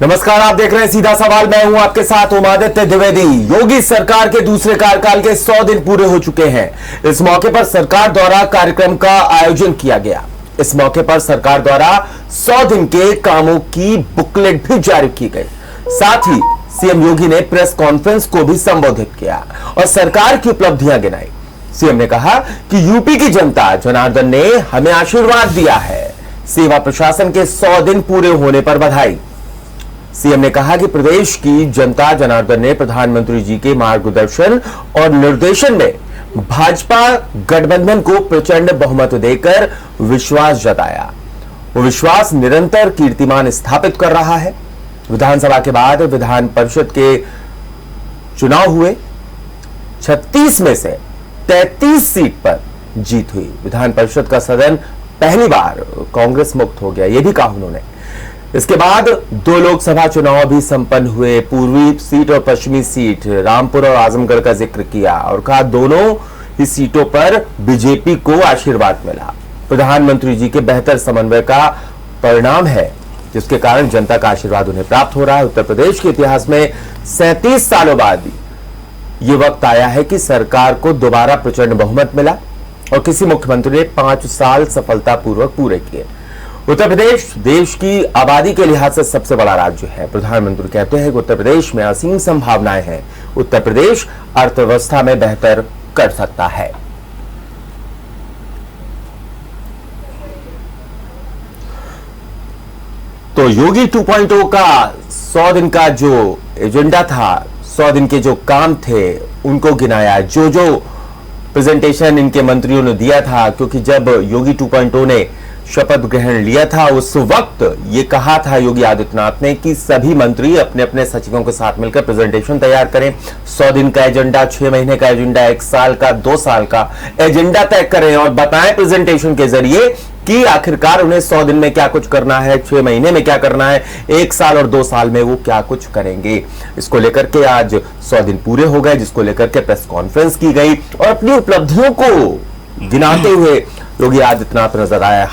नमस्कार, आप देख रहे हैं सीधा सवाल। मैं हूं आपके साथ उमादित्य द्विवेदी। योगी सरकार के दूसरे कार्यकाल के 100 दिन पूरे हो चुके हैं। इस मौके पर सरकार द्वारा कार्यक्रम का आयोजन किया गया। इस मौके पर सरकार द्वारा 100 दिन के कामों की बुकलेट भी जारी की गई। साथ ही सीएम योगी ने प्रेस कॉन्फ्रेंस को भी संबोधित किया और सरकार की उपलब्धियां गिनाई। सीएम ने कहा कि यूपी की जनता जनार्दन ने हमें आशीर्वाद दिया है। सेवा प्रशासन के 100 दिन पूरे होने पर बधाई। सीएम ने कहा कि प्रदेश की जनता जनार्दन ने प्रधानमंत्री जी के मार्गदर्शन और निर्देशन में भाजपा गठबंधन को प्रचंड बहुमत देकर विश्वास जताया। वो विश्वास निरंतर कीर्तिमान स्थापित कर रहा है। विधानसभा के बाद विधान परिषद के चुनाव हुए। 36 में से 33 सीट पर जीत हुई। विधान परिषद का सदन पहली बार कांग्रेस मुक्त हो गया, यह भी कहा उन्होंने। इसके बाद 2 लोकसभा चुनाव भी संपन्न हुए। पूर्वी सीट और पश्चिमी सीट रामपुर और आजमगढ़ का जिक्र किया और कहा दोनों ही सीटों पर बीजेपी को आशीर्वाद मिला। प्रधानमंत्री जी के बेहतर समन्वय का परिणाम है, जिसके कारण जनता का आशीर्वाद उन्हें प्राप्त हो रहा है। उत्तर प्रदेश के इतिहास में 37 सालों बाद ये वक्त आया है कि सरकार को दोबारा प्रचंड बहुमत मिला और किसी मुख्यमंत्री ने 5 साल सफलतापूर्वक पूरे किए। उत्तर प्रदेश देश की आबादी के लिहाज से सबसे बड़ा राज्य है। प्रधानमंत्री कहते हैं कि उत्तर प्रदेश में असीम संभावनाएं हैं। उत्तर प्रदेश अर्थव्यवस्था में बेहतर कर सकता है। तो योगी 2.0 का 100 दिन का जो एजेंडा था, 100 दिन के जो काम थे, उनको गिनाया। जो प्रेजेंटेशन इनके मंत्रियों ने दिया था, क्योंकि जब योगी 2.0 ने शपथ ग्रहण लिया था उस वक्त ये कहा था योगी आदित्यनाथ ने कि सभी मंत्री अपने अपने सचिवों के साथ मिलकर प्रेजेंटेशन तैयार करें। 100 दिन का एजेंडा, 6 महीने का एजेंडा, 1 साल का, 2 साल का एजेंडा तय करें और बताएं प्रेजेंटेशन के जरिए कि आखिरकार उन्हें 100 दिन में क्या कुछ करना है, 6 महीने में क्या करना है, 1 साल और 2 साल में वो क्या कुछ करेंगे। इसको लेकर के आज 100 दिन पूरे हो गए, जिसको लेकर के प्रेस कॉन्फ्रेंस की गई और अपनी उपलब्धियों को गिनाते हुए योगी आदित्यनाथ नजर आए।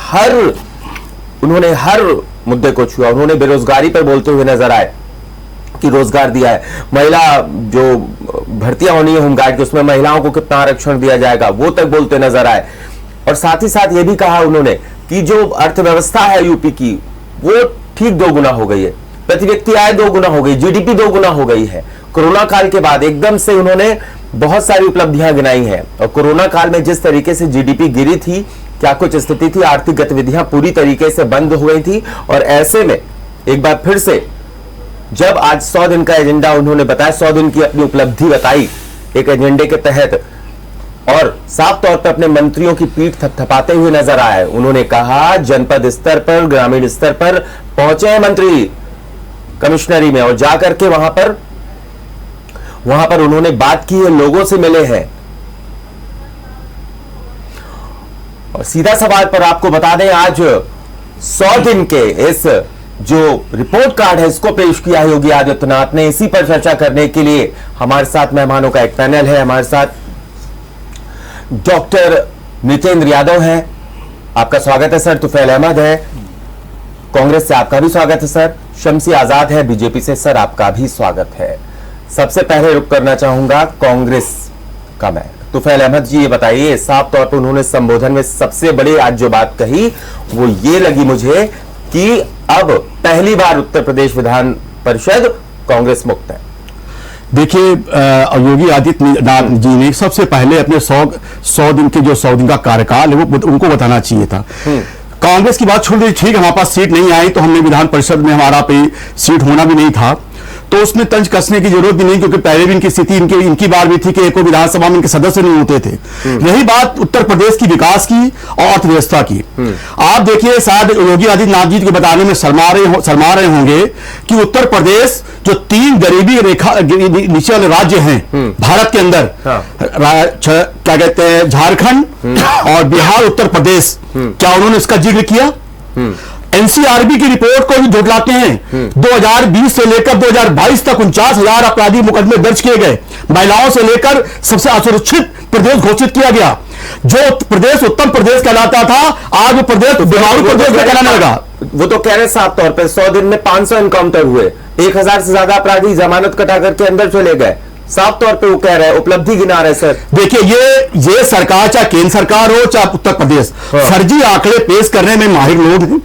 उन्होंने हर मुद्दे को छुआ। उन्होंने बेरोजगारी पर बोलते हुए नजर आए कि रोजगार दिया है। महिला जो भर्तियां होनी है होमगार्ड की, उसमें महिलाओं को कितना आरक्षण दिया जाएगा, वो तक बोलते नजर आए। और साथ ही साथ ये भी कहा उन्होंने कि जो अर्थव्यवस्था है यूपी की, वो ठीक 2 गुना हो गई है। प्रति व्यक्ति आय 2 गुना हो गई, जीडीपी 2 गुना हो गई है। कोरोना काल के बाद एकदम से उन्होंने बहुत सारी उपलब्धियां गिनाई हैं। और कोरोना काल में जिस तरीके से जीडीपी गिरी थी, क्या कुछ स्थिति थी, आर्थिक गतिविधियां पूरी तरीके से बंद हो गई थी। और ऐसे में एक बार फिर से जब आज 100 दिन का एजेंडा उन्होंने बताया, 100 दिन की अपनी उपलब्धि बताई एक एजेंडे के तहत, और साफ तौर पर अपने मंत्रियों की पीठ थपथपाते हुए नजर आए। उन्होंने कहा जनपद स्तर पर, ग्रामीण स्तर पर पहुंचे हैं मंत्री कमिश्नरी में और जाकर के वहां पर उन्होंने बात की है, लोगों से मिले हैं। और सीधा सवाल पर आपको बता दें, आज 100 दिन के इस जो रिपोर्ट कार्ड है, इसको पेश किया है योगी आदित्यनाथ ने। इसी पर चर्चा करने के लिए हमारे साथ मेहमानों का एक पैनल है। हमारे साथ डॉक्टर नितेंद्र यादव हैं, आपका स्वागत है सर। तुफैल अहमद है कांग्रेस से, आपका भी स्वागत है सर। शम्सी आजाद है बीजेपी से, सर आपका भी स्वागत है। सबसे पहले रुक करना चाहूंगा कांग्रेस का मैं। तुफैल अहमद जी, ये बताइए, साफ तौर पर उन्होंने संबोधन में सबसे बड़ी आज जो बात कही वो ये लगी मुझे कि अब पहली बार उत्तर प्रदेश विधान परिषद कांग्रेस मुक्त है। देखिए, योगी आदित्यनाथ जी ने सबसे पहले अपने 100 दिन के जो 100 दिन का कार्यकाल है वो उनको बताना चाहिए था। कांग्रेस की बात छोड़ दी, ठीक है, हमारे पास सीट नहीं आई तो हमने विधान परिषद में हमारा पे सीट होना भी नहीं था, तो उसमें तंज कसने की जरूरत भी नहीं, क्योंकि पहले भी इनकी स्थिति इनकी बार भी थी कि एक विधानसभा में इनके सदस्य नहीं होते थे। यही बात उत्तर प्रदेश की विकास की और अर्थव्यवस्था की। आप देखिए, शायद योगी आदित्यनाथ जी के बताने में शर्मा रहे होंगे कि उत्तर प्रदेश जो 3 गरीबी रेखा नीचे वाले राज्य हैं भारत के अंदर, क्या कहते हैं, झारखंड और बिहार, उत्तर प्रदेश, क्या उन्होंने इसका जिक्र किया? एनसीआरबी की रिपोर्ट को भी झुठलाते हैं। 2020 से लेकर 2022 तक 49,000 आपराधिक मुकदमे दर्ज किए गए। महिलाओं से लेकर सबसे असुरक्षित प्रदेश घोषित किया गया। जो प्रदेश उत्तम प्रदेश कहलाता था, आज वो प्रदेश बीमारू प्रदेश में कहलाने लगा। वो तो कह रहे साफ तौर पे 100 दिन में 500 एनकाउंटर हुए, 1000 से ज्यादा अपराधी जमानत कटा करके अंदर चले गए। साफ तौर पे वो कह रहे हैं, उपलब्धि गिना रहे सर। देखिए, ये सरकार, चाहे केंद्र सरकार हो चाहे उत्तर प्रदेश, फर्जी आंकड़े पेश करने में माहिर लोग हैं।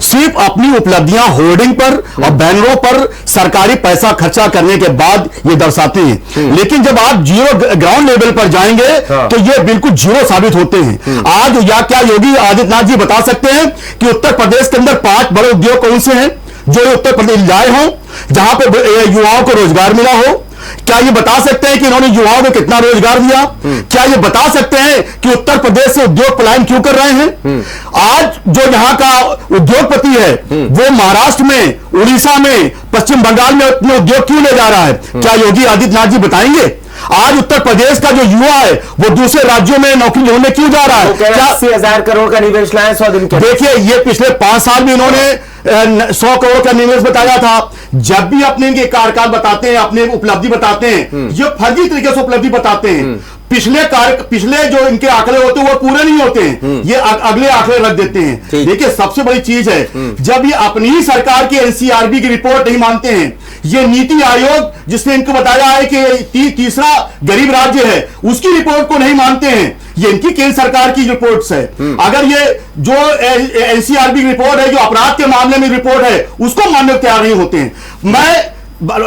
सिर्फ अपनी उपलब्धियां होर्डिंग पर और बैनरों पर सरकारी पैसा खर्चा करने के बाद ये दर्शाते हैं, लेकिन जब आप जीरो ग्राउंड लेवल पर जाएंगे तो ये बिल्कुल जीरो साबित होते हैं। आज या क्या योगी आदित्यनाथ जी बता सकते हैं कि उत्तर प्रदेश के अंदर 5 बड़े उद्योग कौन से हैं जो उत्तर प्रदेश लाए हों, जहां पर युवाओं को रोजगार मिला हो? क्या ये बता सकते हैं कि इन्होंने युवाओं को कितना रोजगार दिया? क्या ये बता सकते हैं कि उत्तर प्रदेश से उद्योग पलायन क्यों कर रहे हैं? आज जो यहां का उद्योगपति है वो महाराष्ट्र में, उड़ीसा में, पश्चिम बंगाल में अपने उद्योग क्यों ले जा रहा है? क्या योगी आदित्यनाथ जी बताएंगे? आज उत्तर प्रदेश का जो युवा है वो दूसरे राज्यों में नौकरी ढूंढने क्यों जा रहा है? क्या 80,000 करोड़ का निवेश लाए 100 दिन के? देखिए, ये पिछले 5 साल में इन्होंने 100 करोड़ का निवेश बताया था। जब भी अपने इनके कार्यकाल बताते हैं, अपने उपलब्धि बताते हैं, ये फर्जी तरीके से उपलब्धि बताते हैं। पिछले जो इनके आंकड़े होते हैं वो पूरे नहीं होते हैं, ये अगले आंकड़े रख देते हैं। देखिए, सबसे बड़ी चीज है जब ये अपनी ही सरकार की एनसीआरबी की रिपोर्ट नहीं मानते हैं, ये नीति आयोग जिसने इनको बताया है कि तीसरा गरीब राज्य है, उसकी रिपोर्ट को नहीं मानते हैं, ये इनकी केंद्र सरकार की रिपोर्ट्स है। अगर ये जो एनसीआरबी की रिपोर्ट है, जो अपराध के मामले में रिपोर्ट है, उसको मानने को तैयार नहीं होते हैं। मैं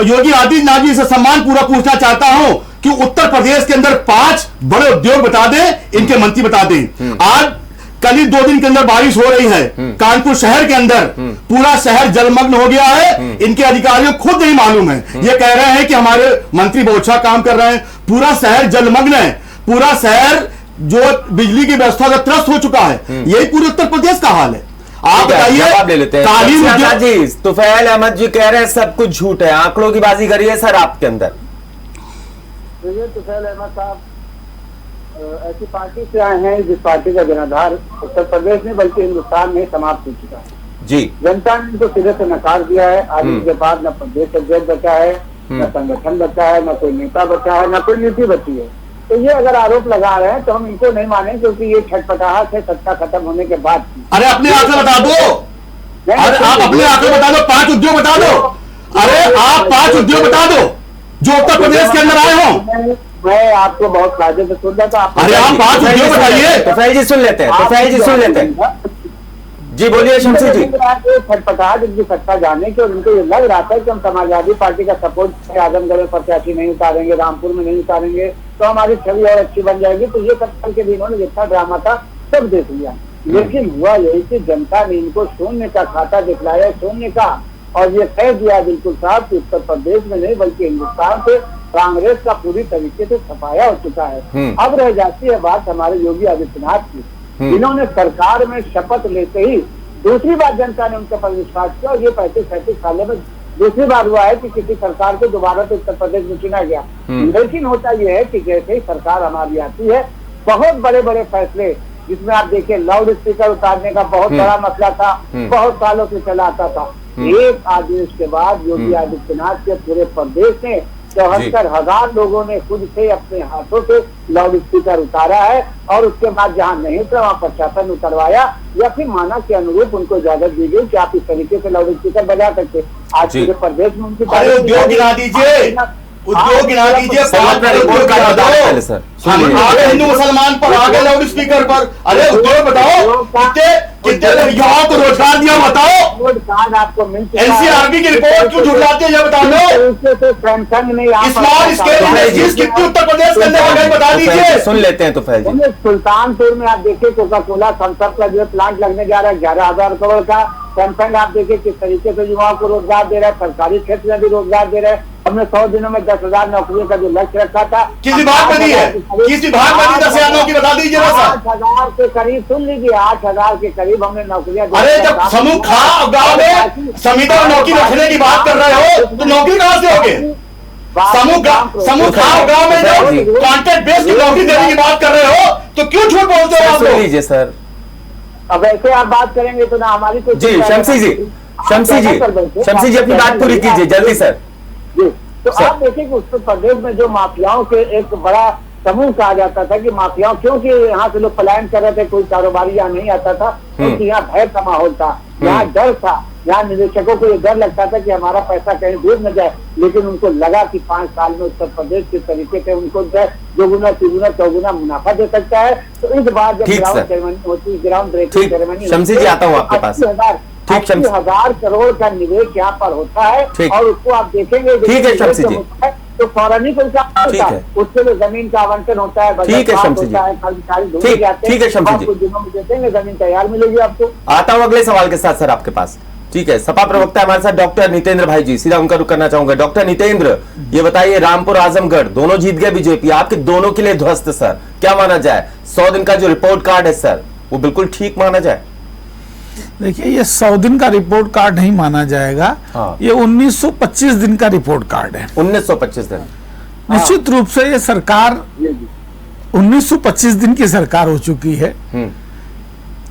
योगी आदित्यनाथ जी से सम्मान पूरा पूछना चाहता हूं कि उत्तर प्रदेश के अंदर 5 बड़े उद्योग बता दें, इनके मंत्री बता दें। आज कल ही 2 दिन के अंदर बारिश हो रही है, कानपुर शहर के अंदर पूरा शहर जलमग्न हो गया है। इनके अधिकारियों को खुद नहीं मालूम है, ये कह रहे हैं कि हमारे मंत्री बहुत अच्छा काम कर रहे हैं। पूरा शहर जलमग्न है, पूरा शहर जो बिजली की व्यवस्था का त्रस्त हो चुका है। यही पूरे उत्तर प्रदेश का हाल है। आप बताइए, तालीम जी, तुफैल अहमद जी कह रहे हैं सब कुछ झूठ है, आंकड़ों की बाजी करिए सर आपके अंदर। तुफैल अहमद साहब ऐसी पार्टी से आए हैं जिस पार्टी का जनाधार उत्तर प्रदेश में बल्कि हिंदुस्तान में समाप्त हो चुका है जी। जनता ने इनको सिरे से नकार दिया है। आज इनके पास न प्रदेश अध्यक्ष बचा है, न संगठन बचा है, न कोई नेता बचा है, न कोई नीति बची है। तो ये अगर आरोप लगा रहे हैं तो हम इनको नहीं माने, क्योंकि ये छटपटाहट है सत्ता खत्म होने के बाद। अरे अपने आंकड़े बता दो, अरे आप अपने आंकड़े बता दो, 5 उद्योग बता दो। अरे आप 5 उद्योग बता दो जो उत्तर प्रदेश के अंदर आए हो। मैं आपको बहुत फायदे से सुन रहा था। अरे आप 5 उद्योग बताइए। तुफैल जी सुन लेते हैं, तुफैल जी सुन लेते हैं। जी बोलिए शमसी जी। छटपटाहट इनकी सत्ता जाने की, और उनको ये लग रहा था कि हम समाजवादी पार्टी का सपोर्ट आजमगढ़ में प्रत्याशी नहीं उतारेंगे, रामपुर में नहीं उतारेंगे तो हमारी छवि और अच्छी बन जाएगी। तो ये सब करके भी इन्होंने जितना ड्रामा था सब देख लिया। लेकिन हुआ यही कि जनता ने इनको शून्य का खाता दिखलाया, शून्य का, और ये कह दिया बिल्कुल साफ कि उत्तर प्रदेश में नहीं बल्कि हिंदुस्तान से कांग्रेस का पूरी तरीके से सफाया हो चुका है। अब रह जाती है बात हमारे योगी आदित्यनाथ की, जिन्होंने सरकार में शपथ लेते ही दूसरी बार जनता ने उनके पर विश्वास किया, और ये 35-37 सालों में दूसरी बार हुआ है कि किसी सरकार को दोबारा से उत्तर प्रदेश में चुना गया। लेकिन होता यह है कि जैसे ही सरकार हमारी आती है, बहुत बड़े बड़े फैसले, जिसमें आप देखिए लाउड स्पीकर उतारने का बहुत बड़ा मसला था, बहुत सालों से चला आता था। एक आदेश के बाद योगी आदित्यनाथ के पूरे प्रदेश में 74,000 लोगों ने खुद से अपने हाथों से लाउड स्पीकर उतारा है, और उसके बाद जहां नहीं था वहां प्रशासन उतरवाया, या फिर माना के अनुरूप उनको इजाजत दी गई कि आप इस तरीके से लाउड स्पीकर बजा सकते। आज पूरे प्रदेश में उनकी उद्योग गिना दीजिए, उद्योग गिना दीजिए, हिंदू मुसलमान पर आगे लाउड स्पीकर पर। अरे उद्योग बताओ, कितने युवाओं को रोजगार दिया बताओ। आपको मिल एनसीआरबी की रिपोर्ट क्यों झुठलाते हैं ये बता दो। सैमसंग नहीं, स्मॉल स्केल इंडस्ट्रीज कितनी उत्तर प्रदेश के अंदर बता दीजिए। सुन लेते हैं तो फैल। सुल्तानपुर में आप देखिए कोका कोला थम्स का जो प्लांट लगने जा रहा है 11,000 करोड़ का। सैमसंग आप देखिए किस तरीके से युवाओं को रोजगार दे रहा है, सरकारी क्षेत्र में भी रोजगार दे रहा है। हमने 100 दिनों में 10,000 नौकरियों का जो लक्ष्य रखा था, किस विभाग में दी है, किस विभाग में दी 10,000 नौकरी बता दीजिए। 8,000 के करीब, सुन लीजिए 8,000 के करीब हमने नौकरियां। अरे जब समूह खा गाँव में समिति में नौकरी रखने की बात कर रहे हो तो नौकरी कहां से होगी? समूह खा गाँव में जब कॉन्ट्रैक्ट बेस की नौकरी देने की बात कर रहे हो तो क्यों झूठ बोलते हो आप लोग? लीजिए सर। अब ऐसे आप बात करेंगे तो ना हमारी कोई जी शमसी जी, शमसी जी अपनी बात पूरी कीजिए जल्दी सर। जी तो आप देखिए कि उत्तर प्रदेश में जो माफियाओं के एक बड़ा समूह कहा जाता था कि माफियाओं, क्योंकि यहाँ से लोग पलायन कर रहे थे, कोई कारोबारी यहाँ नहीं आता था, क्योंकि यहाँ भय का माहौल था, यहाँ डर था, यहाँ निवेशकों को ये डर लगता था कि हमारा पैसा कहीं डूब न जाए। लेकिन उनको लगा कि 5 साल में उत्तर प्रदेश के तरीके से उनको दोगुना तिगुना चौगुना मुनाफा दे सकता है। तो इस बार जब ग्राउंड सेरेमनी होती है, ग्राउंड ब्रेकिंग सेरेमनी, शमसी जी आता हूँ आपके पास। 80,000 करोड़ का निवेश यहाँ पर होता है और उसको आप देखेंगे ठीक है शमसी जी, तो फौरन ही कोई काम होता है, उसके लिए जमीन का आवंटन होता है, ठीक है शमसी जी, ठीक है शमसी जी, दिनों में देखेंगे जमीन तैयार मिलेगी आपको। आता हूँ अगले सवाल के साथ सर आपके पास। ठीक है, सपा प्रवक्ता हमारे साथ डॉक्टर नितेंद्र भाई जी, सीधा उनका रुख करना चाहूंगा। डॉक्टर नितेंद्र, ये बताइए रामपुर आजमगढ़ दोनों जीत गए बीजेपी, आपके दोनों के लिए ध्वस्त सर, क्या माना जाए? 100 दिन का जो रिपोर्ट कार्ड है सर वो बिल्कुल ठीक माना जाए? देखिए ये 100 दिन का रिपोर्ट कार्ड नहीं माना जाएगा। हाँ। ये 1925 दिन का रिपोर्ट कार्ड है। 1925 दिन निश्चित रूप से ये सरकार 1925 दिन की सरकार हो चुकी है।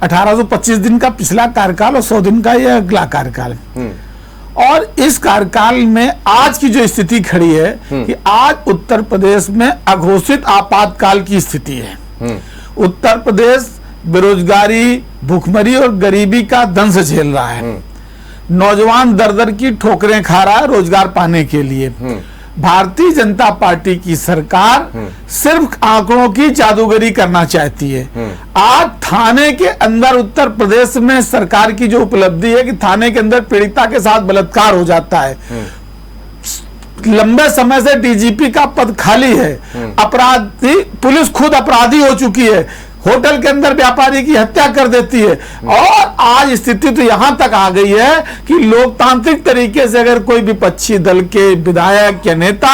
1825 दिन का पिछला कार्यकाल और 100 दिन का ये अगला कार्यकाल। और इस कार्यकाल में आज की जो स्थिति खड़ी है कि आज उत्तर प्रदेश में अघोषित आपातकाल की स्थिति है। उत्तर प्रदेश बेरोजगारी, भूखमरी और गरीबी का दंश झेल रहा है। नौजवान दर दर की ठोकरें खा रहा है रोजगार पाने के लिए। भारतीय जनता पार्टी की सरकार सिर्फ आंकड़ों की जादूगरी करना चाहती है। आज थाने के अंदर उत्तर प्रदेश में सरकार की जो उपलब्धि है कि थाने के अंदर पीड़िता के साथ बलात्कार हो जाता है। लंबे समय से डीजीपी का पद खाली है। अपराधी, पुलिस खुद अपराधी हो चुकी है, होटल के अंदर व्यापारी की हत्या कर देती है। और आज स्थिति तो यहां तक आ गई है कि लोकतांत्रिक तरीके से अगर कोई विपक्षी दल के विधायक या नेता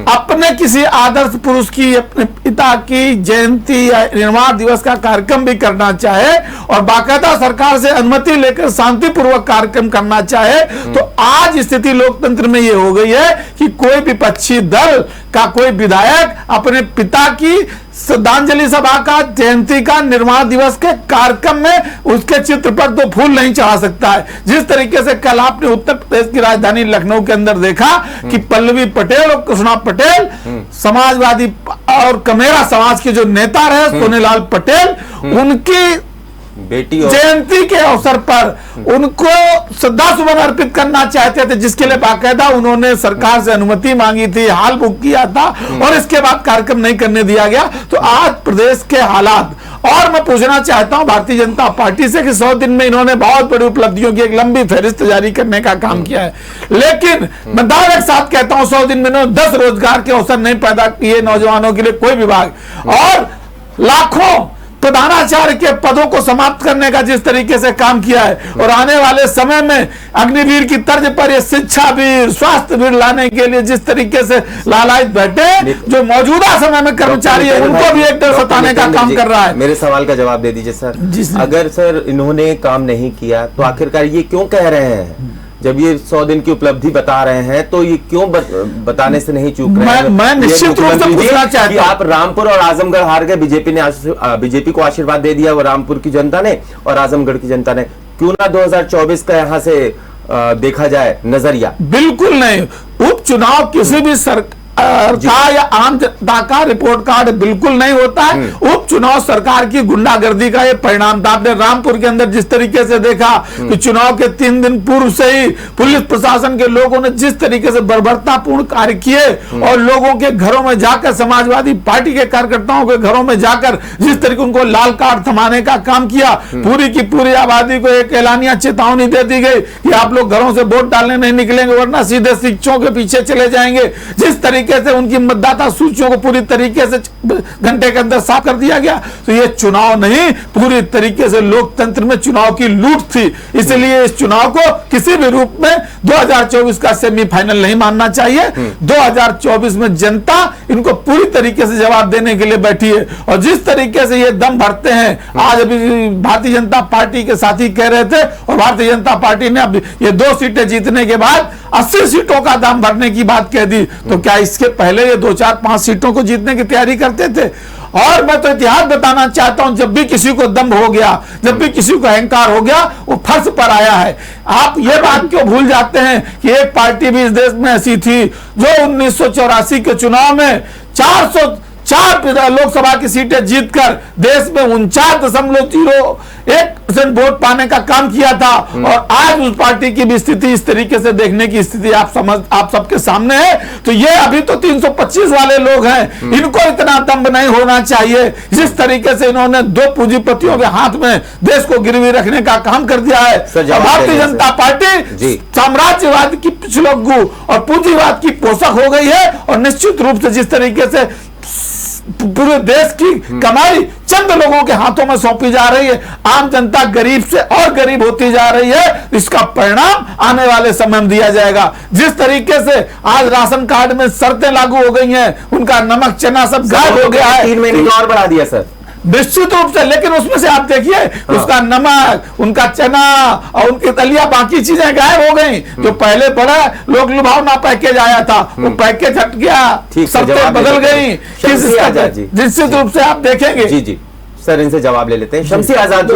अपने किसी आदर्श पुरुष की, अपने पिता की जयंती या निर्माण दिवस का कार्यक्रम भी करना चाहे और बाकायदा सरकार से अनुमति लेकर शांतिपूर्वक कार्यक्रम करना चाहे, तो आज स्थिति लोकतंत्र में ये हो गई है कि कोई विपक्षी दल का कोई विधायक अपने पिता की श्रद्धांजलि सभा का, जयंती का, निर्माण दिवस के कार्यक्रम में उसके चित्र पर 2 फूल नहीं चढ़ा सकता है। जिस तरीके से कल आपने उत्तर प्रदेश की राजधानी लखनऊ के अंदर देखा कि पल्लवी पटेल और कृष्णा पटेल, समाजवादी और कमेरा समाज के जो नेता रहे सोनेलाल पटेल, उनकी बेटी जयंती के अवसर पर उनको श्रद्धा सुमन अर्पित करना चाहते थे, जिसके लिए बाकायदा उन्होंने सरकार से अनुमति मांगी थी, हाल बुक किया था और इसके बाद कार्यक्रम नहीं करने दिया गया। तो आज प्रदेश के हालात, और मैं पूछना चाहता हूं भारतीय जनता पार्टी से कि 100 दिन में इन्होंने बहुत बड़ी उपलब्धियों की एक लंबी फहरिस्त जारी करने का काम किया है, लेकिन मैं दावे के साथ कहता हूं 100 दिन में इन्होंने 10 रोजगार के अवसर नहीं पैदा किए नौजवानों के लिए कोई विभाग, और लाखों प्रधानाचार्य के पदों को समाप्त करने का जिस तरीके से काम किया है, और आने वाले समय में अग्निवीर की तर्ज पर ये शिक्षा वीर, स्वास्थ्य वीर लाने के लिए जिस तरीके से लालायित बैठे, जो मौजूदा समय में कर्मचारी है उनको भी एक डर सताने का काम कर रहा है। मेरे सवाल का जवाब दे दीजिए सर। अगर सर इन्होंने काम नहीं किया तो आखिरकार ये क्यों कह रहे हैं? जब ये 100 दिन की उपलब्धि बता रहे हैं तो ये क्यों बताने से नहीं चूक रहे हैं? मैं निश्चित रूप से पूछना चाहता हूं, आप रामपुर और आजमगढ़ हार गए, बीजेपी को आशीर्वाद दे दिया वो रामपुर की जनता ने और आजमगढ़ की जनता ने, क्यों ना 2024 का यहाँ से देखा जाए नजरिया? बिल्कुल नहीं। उपचुनाव किसी भी सरकार या आम जनता का रिपोर्ट कार्ड बिल्कुल नहीं होता है। उपचुनाव सरकार की गुंडागर्दी का ये परिणाम था। आपने रामपुर के अंदर जिस तरीके से देखा कि चुनाव के 3 दिन पूर्व से ही पुलिस प्रशासन के लोगों ने जिस तरीके से बर्बरतापूर्ण कार्य किए और लोगों के घरों में जाकर, समाजवादी पार्टी के कार्यकर्ताओं के घरों में जाकर जिस तरीके उनको लाल कार्ड थमाने का काम किया, पूरी की पूरी आबादी को एक एलानिया चेतावनी दे दी गई कि आप लोग घरों से वोट डालने नहीं निकलेंगे वरना सीधे शिक्षकों के पीछे चले जाएंगे। जिस तरीके से उनकी मतदाता सूचियों को पूरी तरीके से घंटे के अंदर साफ कर दिया गया। तो ये चुनाव नहीं, पूरी तरीके से लोकतंत्र में चुनाव की लूट थी। इसलिए इस चुनाव को किसी भी रूप में 2024 का सेमीफाइनल नहीं मानना चाहिए। 2024 में जनता इनको पूरी तरीके से जवाब देने के लिए बैठी है। और जिस तरीके से ये दम भरते हैं, आज अभी भारतीय जनता पार्टी के साथी कह रहे थे, और भारतीय जनता पार्टी ने अब ये 2 सीटें जीतने के बाद 80 सीटों का दम भरने की बात कह दी। तो क्या इसके पहले ये 2, 4, 5 सीटों को जीतने की तैयारी करते थे? और मैं तो इतिहास बताना चाहता हूं, जब भी किसी को दम्भ हो गया, जब भी किसी को अहंकार हो गया, वो फर्श पर आया है। आप ये बात क्यों भूल जाते हैं कि एक पार्टी भी इस देश में ऐसी थी जो 1984 के चुनाव में 404 लोकसभा की सीटें जीतकर देश में 49.01% वोट पाने का काम किया था। और आज उस पार्टी की भी स्थिति इस तरीके से देखने की स्थिति आप सबके सामने है। तो ये अभी तो 325 वाले लोग हैं, इनको इतना दम्भ नहीं होना चाहिए। जिस तरीके से इन्होंने दो पूंजीपतियों के हाथ में देश को गिरवी रखने का काम कर दिया है। भारतीय जनता पार्टी साम्राज्यवाद की पिछलग्गू और पूंजीवाद की पोषक हो गई है। और निश्चित रूप से जिस तरीके से पूरे देश की कमाई चंद लोगों के हाथों में सौंपी जा रही है, आम जनता गरीब से और गरीब होती जा रही है, इसका परिणाम आने वाले समय में दिया जाएगा। जिस तरीके से आज राशन कार्ड में शर्तें लागू हो गई हैं, उनका नमक चना सब गायब हो गया है। 3 महीने और बढ़ा दिया सर, निश्चित रूप से। लेकिन उसमें से आप देखिए उसका नमक, उनका चना और उनकी दलिया, बाकी चीजें गायब हो गई। जो पहले बड़ा लोग लुभावना पैकेज आया था, वो पैकेज हट गया, शर्तें बदल गई। निश्चित रूप से आप देखेंगे। जी सर, इनसे जवाब ले लेते हैं। शमसी आजाद जी,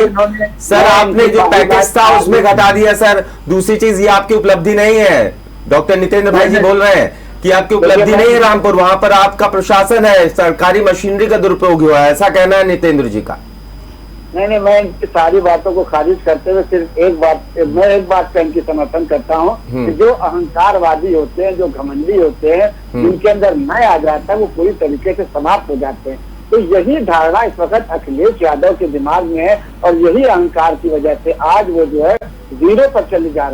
सर आपने जो पैकेज था उसमें घटा दिया सर। दूसरी चीज ये आपकी उपलब्धि नहीं है, डॉक्टर नितेंद्र भाई जी बोल रहे हैं कि आपकी उपलब्धि नहीं है रामपुर, वहां पर आपका प्रशासन है, सरकारी मशीनरी का दुरुपयोग हुआ है, ऐसा कहना है नितेंद्र जी का। नहीं, मैं इनकी सारी बातों को खारिज करते हुए सिर्फ एक बात का इनकी समर्थन करता हूँ कि जो अहंकारवादी होते हैं, जो घमंडी होते हैं, जिनके अंदर नया आ जाता है, वो पूरी तरीके से समाप्त हो जाते हैं। तो यही धारणा इस वक्त अखिलेश यादव के दिमाग में है और यही अहंकार की वजह से आज वो जो है जीरो पर चले जा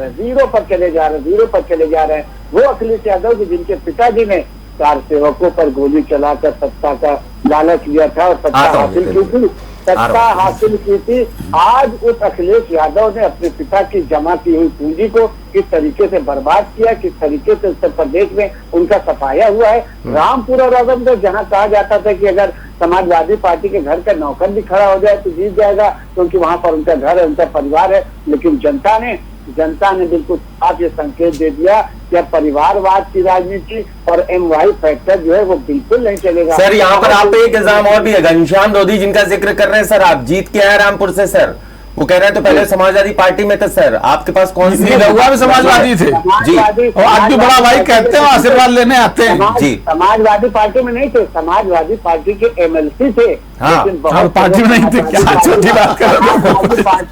रहे हैं। वो अखिलेश यादव जी जिनके पिताजी ने कार सेवकों पर गोली चलाकर सत्ता का लालच लिया था और सत्ता हासिल की थी, आज उस अखिलेश यादव ने अपने पिता की जमा की हुई पूंजी को किस तरीके से बर्बाद किया, किस तरीके से उत्तर प्रदेश में उनका सफाया हुआ है। रामपुर और आजमगढ़ जहां कहा जाता था कि अगर समाजवादी पार्टी के घर का नौकर भी खड़ा हो जाए तो जीत जाएगा, क्योंकि वहां पर उनका घर है, उनका परिवार है। लेकिन जनता ने बिल्कुल साफ ये संकेत दे दिया कि परिवारवाद की राजनीति और MY फैक्टर जो है वो बिल्कुल नहीं चलेगा। सर यहाँ पर आप पे एक इल्जाम और भी है, घनश्याम लोधी जिनका जिक्र कर रहे हैं सर, आप जीत के आए रामपुर से सर, वो कह रहे हैं तो पहले समाजवादी पार्टी में थे सर, आपके पास कौन सी रघुआ भी समाजवादी थे जी, और आज भी बड़ा भाई कहते हैं, आशीर्वाद लेने आते हैं जी। समाजवादी पार्टी में नहीं थे, समाजवादी पार्टी के MLC थे। पार्टी में नहीं थे, क्या छोटी बात कर रहे हो।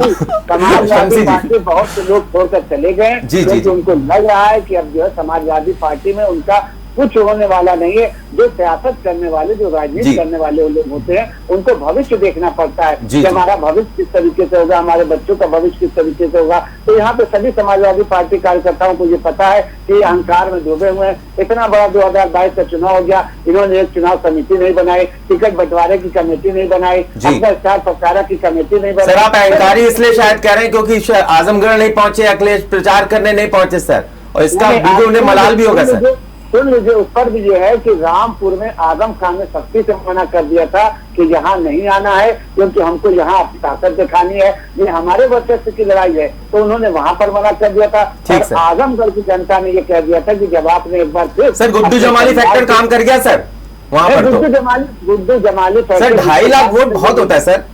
समाजवादी पार्टी बहुत से लोग छोड़कर चले गए क्योंकि उनको लग रहा है कि अब जो है समाजवादी पार्टी में उनका कुछ होने वाला नहीं है। जो सियासत करने वाले, जो राजनीति करने वाले लोग होते हैं, उनको भविष्य देखना पड़ता है कि हमारा भविष्य किस तरीके से होगा, हमारे बच्चों का भविष्य किस तरीके से होगा। तो यहाँ पे सभी समाजवादी पार्टी कार्यकर्ताओं को ये पता है कि अहंकार में डूबे हुए हैं। इतना बड़ा 2022 का चुनाव हो गया, इन्होंने एक चुनाव समिति नहीं बनाई, टिकट बंटवारे की कमेटी नहीं बनाई, अपना स्टार प्रचारक की कमेटी नहीं बनाई। सर आप अहंकारी इसलिए शायद कह रहे हैं क्योंकि आजमगढ़ नहीं पहुंचे, अखिलेश प्रचार करने नहीं पहुंचे सर, और इसका वीडियो उन्हें मलाल भी होगा सर। सुन लीजिए, उस पर भी ये है कि रामपुर में आजम खान ने सख्ती से मना कर दिया था कि यहाँ नहीं आना है, क्योंकि हमको यहाँ अपनी ताकत दिखानी है, ये हमारे वर्चस्व की लड़ाई है। तो उन्होंने वहां पर मना कर दिया था। और आजमगढ़ की जनता ने ये कह दिया था कि जब आपने एक बार फिर सर गुड्डू जमाली फैक्टर काम कर गया सर वहां पर। गुड्डू जमाली सर 2.5 लाख वोट बहुत होता है सर।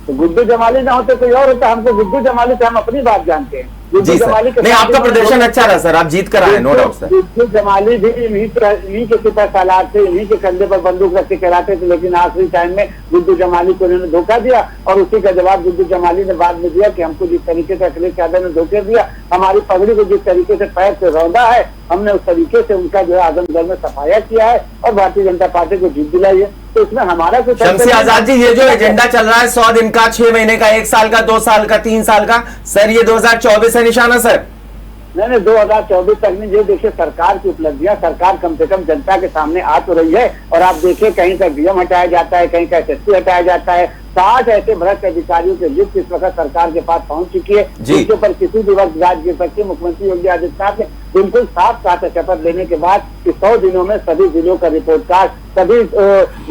तो गुड्डू जमाली ना होते कोई और होता। हमको गुड्डू जमाली से हम अपनी बात जानते हैं। जी सर, नहीं आपका प्रदर्शन अच्छा रहा सर, आप जीत कर आए, no doubt sir. Guddu Jamali भी इन्हीं के सिपा सालार थे, इन्हीं के कंधे पर बंदूक रख के कहलाते थे, लेकिन आखिरी टाइम में गुड्डू जमाली को उन्होंने धोखा दिया और उसी का जवाब गुड्डू जमाली ने बाद में दिया कि हमको जिस तरीके से अखिलेश यादव ने धोखे दिया, हमारी पगड़ी को जिस तरीके से पैर से रौंदा है, हमने उस तरीके से उनका जो है आजमगढ़ में सफाया किया है और भारतीय जनता पार्टी को जीत दिलाई है। तो इसमें हमारा कुछ शमसी आजाद जी, ये जो एजेंडा चल रहा है 100 दिन का, 6 महीने का, 1 साल का, 2 साल का, 3 साल का, सर ये 2024 है निशाना सर? नहीं 2024 तक में ये देखिए सरकार की उपलब्धियां, सरकार कम से कम जनता के सामने आ तो रही है। और आप देखिए कहीं का डीएम हटाया जाता है, कहीं का SSP हटाया जाता है। 60 ऐसे भ्रष्ट अधिकारियों की लिस्ट इस वक्त सरकार के पास पहुंच चुकी है, जिसके ऊपर किसी भी वक्त राज्य के सचिव मुख्यमंत्री योगी आदित्यनाथ ने बिल्कुल साफ साफ शपथ लेने के बाद कि 100 दिनों में सभी जिलों का रिपोर्ट कार्ड, सभी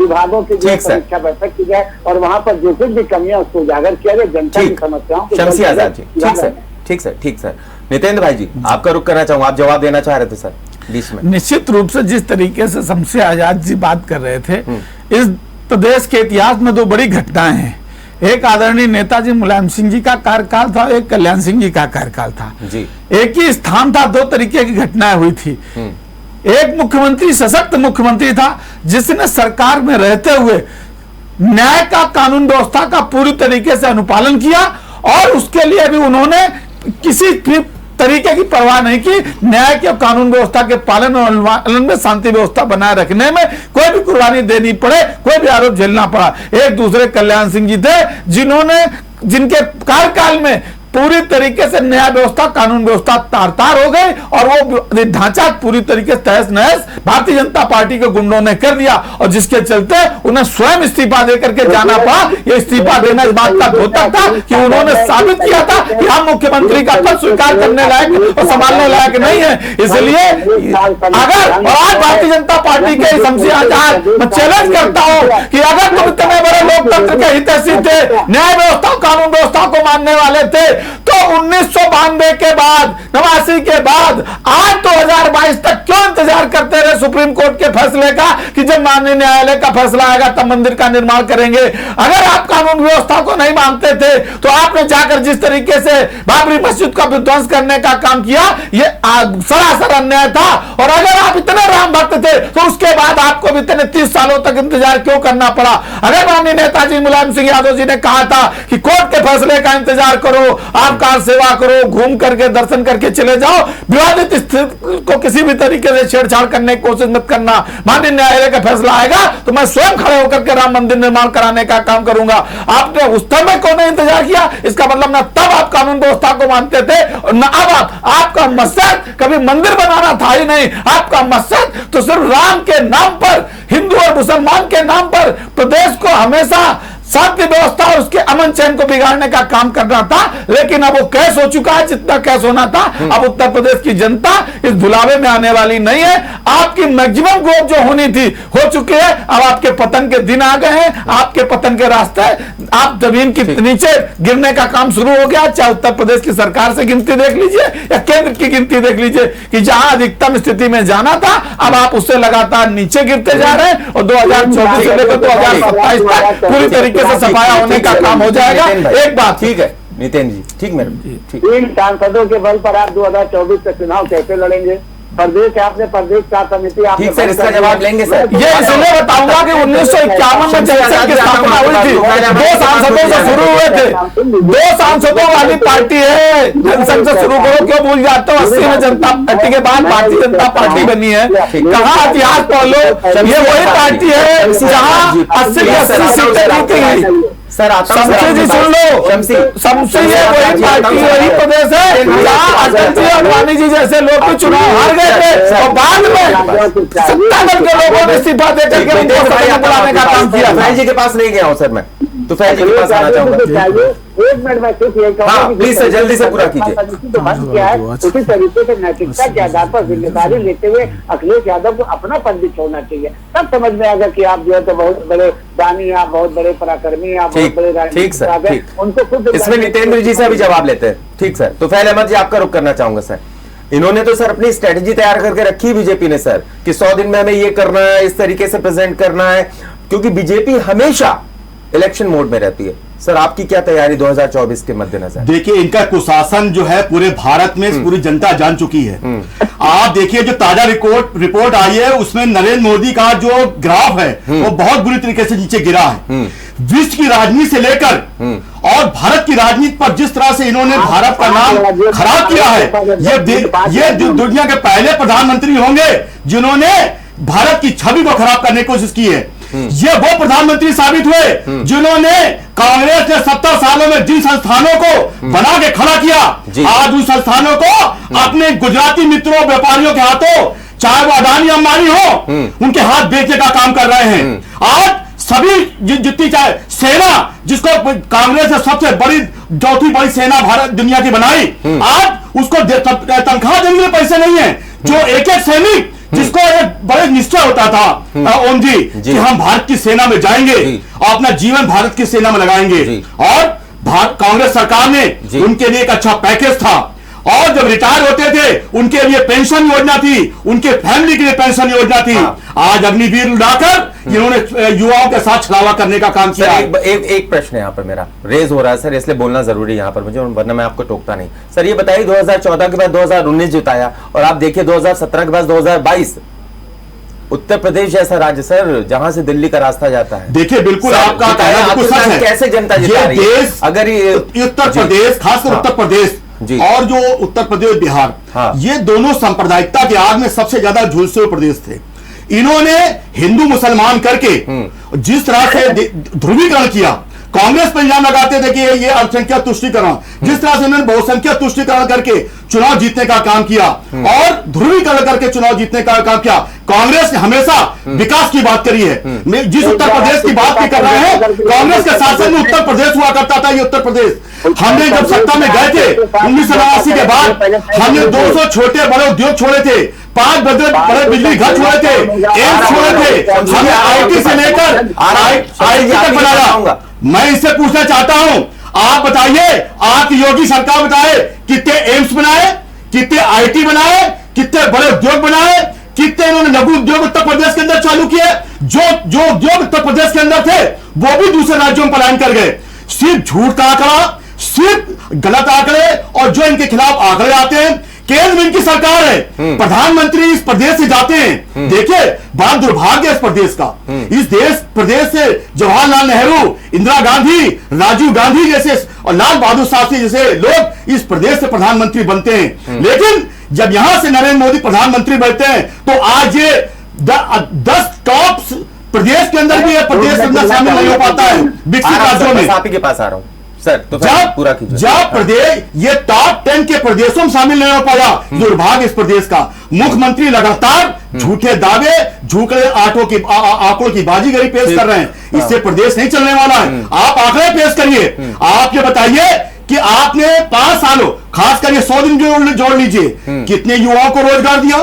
विभागों की समीक्षा बैठक की जाए और वहां पर जो कुछ भी कमियां उसको उजागर किया जाए, जनता की समस्याओं को। शमसी आजाद जी, ठीक सर। नितेंद्र भाई जी, आपका रुख करना चाहूंगा, आप जवाब देना चाह रहे थे सर बीच में। निश्चित रूप से जिस तरीके से शमसी आजाद जी बात कर रहे थे, इस प्रदेश के इतिहास में दो बड़ी घटनाएं हैं। एक आदरणीय नेताजी मुलायम सिंह जी का कार्यकाल था, एक कल्याण सिंह जी का कार्यकाल था जी। एक ही स्थान था, दो तरीके की घटनाएं हुई थी। एक मुख्यमंत्री सशक्त मुख्यमंत्री था जिसने सरकार में रहते हुए न्याय का, कानून व्यवस्था का पूरी तरीके से अनुपालन किया और उसके लिए भी उन्होंने किसी भी तरीके की परवाह नहीं की। न्याय के और कानून व्यवस्था के पालन और अनुपालन में, शांति व्यवस्था बनाए रखने में कोई भी कुर्बानी देनी पड़े, कोई भी आरोप झेलना पड़ा। एक दूसरे कल्याण सिंह जी थे जिनके कार्यकाल में पूरी तरीके से न्याय व्यवस्था, कानून व्यवस्था तार-तार हो गई और वो ढांचा पूरी तरीके से तहस नहस भारतीय जनता पार्टी के गुंडों ने कर दिया और जिसके चलते उन्हें स्वयं इस्तीफा देकर के जाना पड़ा। ये इस्तीफा देना इस बात का द्योतक था कि उन्होंने साबित किया था कि हम मुख्यमंत्री का पद स्वीकार करने लायक और संभालने लायक नहीं है। इसलिए अगर आज भारतीय जनता पार्टी के मैं चैलेंज करता हूं कि अगर तुम इतने बड़े लोकतंत्र के हितैषी थे, न्याय व्यवस्था, कानून व्यवस्था को मानने वाले थे, तो 1992 के बाद, 89 के बाद आज 2022 तक क्यों इंतजार करते रहे सुप्रीम कोर्ट के फैसले का कि जब माननीय न्यायालय का फैसला आएगा तब मंदिर का निर्माण करेंगे। अगर आप कानून व्यवस्था को नहीं मानते थे तो आपने जाकर जिस तरीके से बाबरी मस्जिद का विध्वंस करने का काम किया, ये सरासर अन्याय था। और अगर आप इतने राम भक्त थे तो उसके बाद आपको भी इतने 30 सालों तक इंतजार क्यों करना पड़ा? अगर माननीय नेताजी मुलायम सिंह यादव जी ने कहा था कि कोर्ट के फैसले का इंतजार करो, आप कार सेवा करो, घूम करके दर्शन करके चले जाओ, विवादित स्थिति को किसी भी तरीके से छेड़छाड़ करने की कोशिश मत करना, माननीय न्यायालय का फैसला आएगा तो मैं स्वयं खड़े होकर के राम मंदिर निर्माण कराने का काम करूंगा। आपने उस समय क्यों नहीं इंतजार किया? इसका मतलब ना तब आप कानून व्यवस्था को मानते थे और ना अब आपका मकसद कभी मंदिर बनाना था ही नहीं। आपका मकसद तो सिर्फ राम के नाम पर, हिंदू और मुसलमान के नाम पर प्रदेश को हमेशा शांति व्यवस्था और उसके अमन चैन को बिगाड़ने का काम करना था। लेकिन अब वो कैश हो चुका है, जितना कैश होना था। अब उत्तर प्रदेश की जनता इस धुलावे में आने वाली नहीं है। आपकी मैक्सिमम ग्रोथ जो होनी थी हो चुकी है। अब आपके पतन के दिन आ गए हैं, आपके पतन के रास्ते, आप जमीन के नीचे गिरने का काम शुरू हो गया। चाहे उत्तर प्रदेश की सरकार से गिनती देख लीजिए या केंद्र की गिनती देख लीजिए कि जहां अधिकतम स्थिति में जाना था अब आप उससे लगातार नीचे गिरते जा रहे हैं। और 2024 से लेकर 2027 तक पूरी तरीके से सफाया होने का काम हो जाएगा। एक बात ठीक है नितिन जी, ठीक मैडम, ठीक। 3 सांसदों के बल पर आप 2024 का चुनाव कैसे लड़ेंगे? प्रदेश आपने प्रदेश का समिति ठीक सर, इसका जवाब लेंगे सर। ये इसलिए बताऊंगा कि 1951 में जनसंघ की स्थापना हुई थी, 2 सांसदों से शुरू हुए थे। 2 सांसदों वाली पार्टी है, जनसंघ से शुरू करो, क्यों भूल जाते हो? 80 में जनता पार्टी के बाद भारतीय जनता पार्टी बनी है। कहाँ इतिहास पढ़ लो, ये वही पार्टी है जहाँ 80 की 80 सीटें जीती गई। सर शमसी जी सुन लो, शमसी ये वही पार्टी, वही प्रदेश है जहाँ अटल जी और वानी जी जैसे लोग भी चुनाव हार गए थे और बाद में सत्ता दल के लोगों ने इस्तीफा देकर के उनको सत्ता बुलाने का काम किया। फैज जी के पास नहीं गया हूँ सर मैं, तो फैज जी के पास आना चाहूंगा। एक मिनट में सिर्फ ये कहूंगा हाँ, कि प्लीज सर, जल्दी से पूरा कीजिए। तो बंद किया है, उसी तरीके से नैतिकता के आधार पर जिम्मेदारी लेते हुए अखिलेश यादव को अपना पद भी छोड़ना चाहिए। तब समझ में आएगा कि आप जो है तो बहुत बड़े दानी, आप बहुत बड़े पराक्रमी, आप बहुत बड़े ठीक सर, ठीक। उनको खुद इसमें नितेंद्र जी से भी जवाब लेते हैं। ठीक सर, तो फैल अहमद जी आपका रुख करना चाहूंगा सर। इन्होंने तो सर अपनी स्ट्रेटेजी तैयार करके रखी बीजेपी ने सर कि 100 दिन में हमें ये करना है, इस तरीके से प्रेजेंट करना है, क्योंकि बीजेपी हमेशा इलेक्शन मोड में रहती है। सर आपकी क्या तैयारी 2024 के मद्देनजर? देखिए, इनका कुशासन जो है पूरे भारत में पूरी जनता जान चुकी है। आप देखिए जो ताजा रिपोर्ट आई है उसमें नरेंद्र मोदी का जो ग्राफ है वो बहुत बुरी तरीके से नीचे गिरा है। विश्व की राजनीति से लेकर और भारत की राजनीति पर जिस तरह से इन्होंने भारत का नाम खराब किया है, ये दुनिया के पहले प्रधानमंत्री होंगे जिन्होंने भारत की छवि को खराब करने की कोशिश की है। ये वो प्रधानमंत्री साबित हुए जिन्होंने कांग्रेस ने 70 सालों में जिन संस्थानों को बना के खड़ा किया, आज उन संस्थानों को अपने गुजराती मित्रों, व्यापारियों के हाथों, चाहे वो अडानी अंबानी हो, उनके हाथ बेचने का काम कर रहे हैं। आज सभी जितनी चाहे सेना, जिसको कांग्रेस ने सबसे बड़ी, चौथी बड़ी सेना भारत दुनिया की बनाई, आज उसको तनख्वाह देने के पैसे नहीं है। जो एक सैनिक जिसको एक बड़े निश्चय होता था ओम जी कि हम भारत की सेना में जाएंगे और अपना जीवन भारत की सेना में लगाएंगे, और कांग्रेस सरकार ने उनके लिए एक अच्छा पैकेज था और जब रिटायर होते थे उनके लिए पेंशन योजना थी, उनके फैमिली के लिए पेंशन योजना थी। आज अग्निवीर उड़ाकर इन्होंने युवाओं के साथ छलावा करने का काम किया। एक प्रश्न यहाँ पर मेरा रेज हो रहा है सर, इसलिए बोलना जरूरी है यहाँ पर मुझे, वरना मैं आपको टोकता नहीं। सर ये बताइए 2014 के बाद 2019 जिताया और आप देखिए 2017 के बाद 2022, उत्तर प्रदेश जैसा राज्य सर जहां से दिल्ली का रास्ता जाता है। देखिए बिल्कुल आपका कहना बिल्कुल सच है। कैसे जनता जिता रही है? देश अगर उत्तर प्रदेश, खासकर उत्तर प्रदेश और जो उत्तर प्रदेश बिहार, ये दोनों सांप्रदायिकता के आग में सबसे ज्यादा झुलसे हुए प्रदेश थे। इन्होंने हिंदू मुसलमान करके जिस तरह से ध्रुवीकरण किया, कांग्रेस पर इल्जाम लगाते थे कि ये अल्पसंख्यक तुष्टीकरण, जिस तरह से उन्होंने बहुसंख्यक तुष्टीकरण करके चुनाव जीतने का काम किया और ध्रुवीकरण करके चुनाव जीतने का काम किया। कांग्रेस ने हमेशा विकास की बात करी है। जिस उत्तर प्रदेश की बात भी कर रहे हैं, कांग्रेस के शासन में उत्तर प्रदेश हुआ करता था। ये उत्तर प्रदेश हमने जब सत्ता में गए थे 1989 के बाद, हमने 200 छोटे बड़े उद्योग छोड़े थे, 5 बड़े बिजली घर छोड़े थे, एम्स छोड़े थे, हमने आईटी से लेकर आईटी तक बनाया। मैं इससे पूछना चाहता हूं, आप बताइए, आप योगी सरकार बताए कितने एम्स बनाए, कितने आईटी बनाए, कितने बड़े उद्योग बनाए, कितने इन्होंने लघु उद्योग उत्तर प्रदेश के अंदर चालू किए? जो उद्योग उत्तर प्रदेश के अंदर थे वो भी दूसरे राज्यों में पलायन कर गए। सिर्फ झूठ का आंकड़ा, सिर्फ गलत आंकड़े, और जो इनके खिलाफ आंकड़े आते हैं। केंद्र में इनकी सरकार है, प्रधानमंत्री इस प्रदेश से जाते हैं। देखिए बड़ा दुर्भाग्य इस प्रदेश का। इस प्रदेश से जवाहरलाल नेहरू, इंदिरा गांधी, राजीव गांधी जैसे और लाल बहादुर शास्त्री जैसे लोग इस प्रदेश से प्रधानमंत्री बनते हैं। लेकिन जब यहां से नरेंद्र मोदी प्रधानमंत्री बनते हैं तो आज ये 10 टॉप प्रदेश के अंदर भी ये प्रदेश के अंदर शामिल नहीं हो पाता है विकसित राज्यों में। आप ही के पास आ रहा हूं सर, तो पूरा कीजिए। जब प्रदेश ये टॉप 10 के प्रदेशों में शामिल नहीं हो पाया, दुर्भाग्य इस प्रदेश का। मुख्यमंत्री लगातार झूठे दावे, झूठे आंकड़ों की बाजीगरी पेश कर रहे हैं। इससे प्रदेश नहीं चलने वाला है। आप आंकड़े पेश करिए। आप ये बताइए कि आपने 5 सालों, खासकर ये 100 दिन जोड़ लीजिए, कितने युवाओं को रोजगार दिया,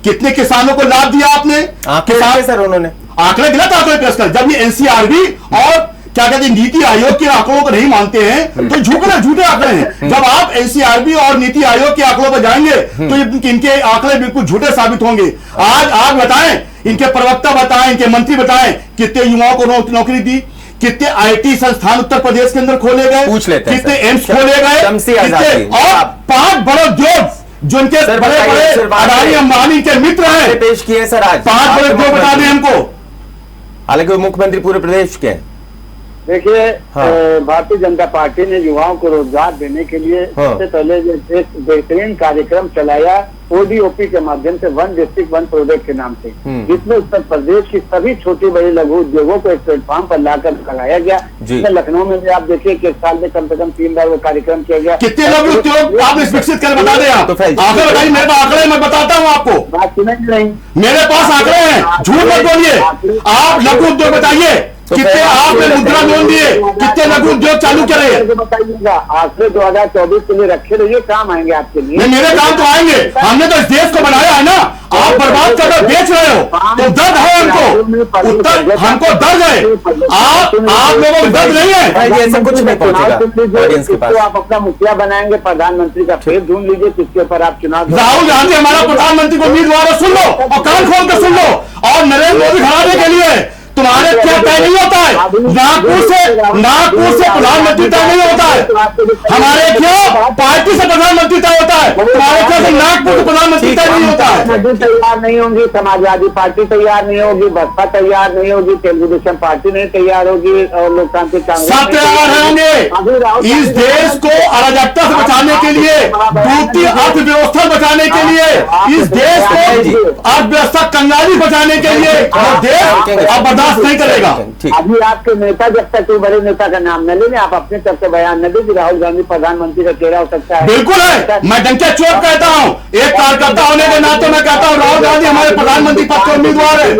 कितने किसानों को लाभ दिया आपने? किसान सर उन्होंने आंकड़े गलत आंकड़े पेश कर। जब ये एनसीआरबी और क्या कहते हैं नीति आयोग के आंकड़ों को नहीं मानते हैं तो झूठे आंकड़े हैं। जब आप एनसीआरबी और नीति आयोग के आंकड़ों पर जाएंगे तो इनके आंकड़े बिल्कुल झूठे साबित होंगे। आज आप बताएं, इनके प्रवक्ता बताएं, इनके मंत्री बताएं कितने युवाओं को नौकरी दी, कितने आईटी संस्थान उत्तर प्रदेश के अंदर खोले गए, पूछ लेते हैं कितने एम्स खोले गए, और 5 बड़े उद्योग जो इनके बड़े अडानी अंबानी के मित्र हैं पेश किए सर। आज 5 बड़े उद्योग बता दें हमको। हालांकि मुख्यमंत्री पूरे प्रदेश के हैं। देखिए भारतीय जनता पार्टी ने युवाओं को रोजगार देने के लिए सबसे पहले एक बेहतरीन कार्यक्रम चलाया ओडीओपी के माध्यम से, 1 डिस्ट्रिक्ट 1 प्रोडक्ट के नाम से, जिसमें उत्तर प्रदेश की सभी छोटी बड़ी लघु उद्योगों को एक प्लेटफॉर्म पर लाकर लगाया गया। लखनऊ में भी आप देखिए कि 1 साल में कम से कम 3 बार वो कार्यक्रम किया गया। कितने लघु उद्योग आप विकसित कर बता दें? आप आंकड़े बताइए, मेरे पास आंकड़े, मैं बताता हूँ आपको। बात सुने नहीं, मेरे पास आंकड़े हैं, झूठ मत बोलिए। आप लघु उद्योग बताइए, कितने आपने मुद्रा लोन दिए, कितने लघु उद्योग चालू करे? बताइएगा। आंकड़े 2024 के लिए रखे रहिए, काम आएंगे आपके लिए। मेरे काम तो आएंगे, हमने तो इस देश को बनाया है ना। आप बर्बाद कर बेच रहे हो तो दर्द है हमको, उत्तर हमको दर्द है। आप लोगों को दर्द नहीं है। ऐसा कुछ नहीं पहुंचेगा। तो आप अपना मुखिया बनाएंगे, प्रधानमंत्री का फेस ढूंढ लीजिए किसके ऊपर आप चुनाव। राहुल गांधी हमारा प्रधानमंत्री को उम्मीदवार है, सुन लो और कान खोल कर सुन लो। और नरेंद्र मोदी हराने के लिए तुम्हारे क्या तय नहीं होता है? नागपुर से प्रधानमंत्री तय नहीं होता है। हमारे क्या पार्टी से प्रधानमंत्री तय होता है, तुम्हारे क्या से नागपुर से प्रधानमंत्री तय नहीं होता है। तैयार नहीं होंगी, समाजवादी पार्टी तैयार नहीं होगी, बसपा तैयार नहीं होगी, तेलुगु देशम पार्टी नहीं तैयार होगी, और लोकतांत्रिक कांग्रेस सब तैयार होंगे। इस देश को अराजकता से बचाने के लिए, दूसरी अर्थव्यवस्था बचाने के लिए, इस देश को अर्थव्यवस्था कंगाली बचाने के लिए देश अब बर्दाश्त नहीं करेगा। अभी आपके नेता जब तक कोई बड़े नेता का नाम न लेने, आप अपने तरफ से बयान न दे कि राहुल गांधी प्रधानमंत्री का चेहरा हो सकता है। बिल्कुल है, मैं डंके चोट कहता हूँ, एक कार्यकर्ता होने के नाते मैं कहता हूँ राहुल गांधी हमारे प्रधानमंत्री पद के उम्मीदवार है।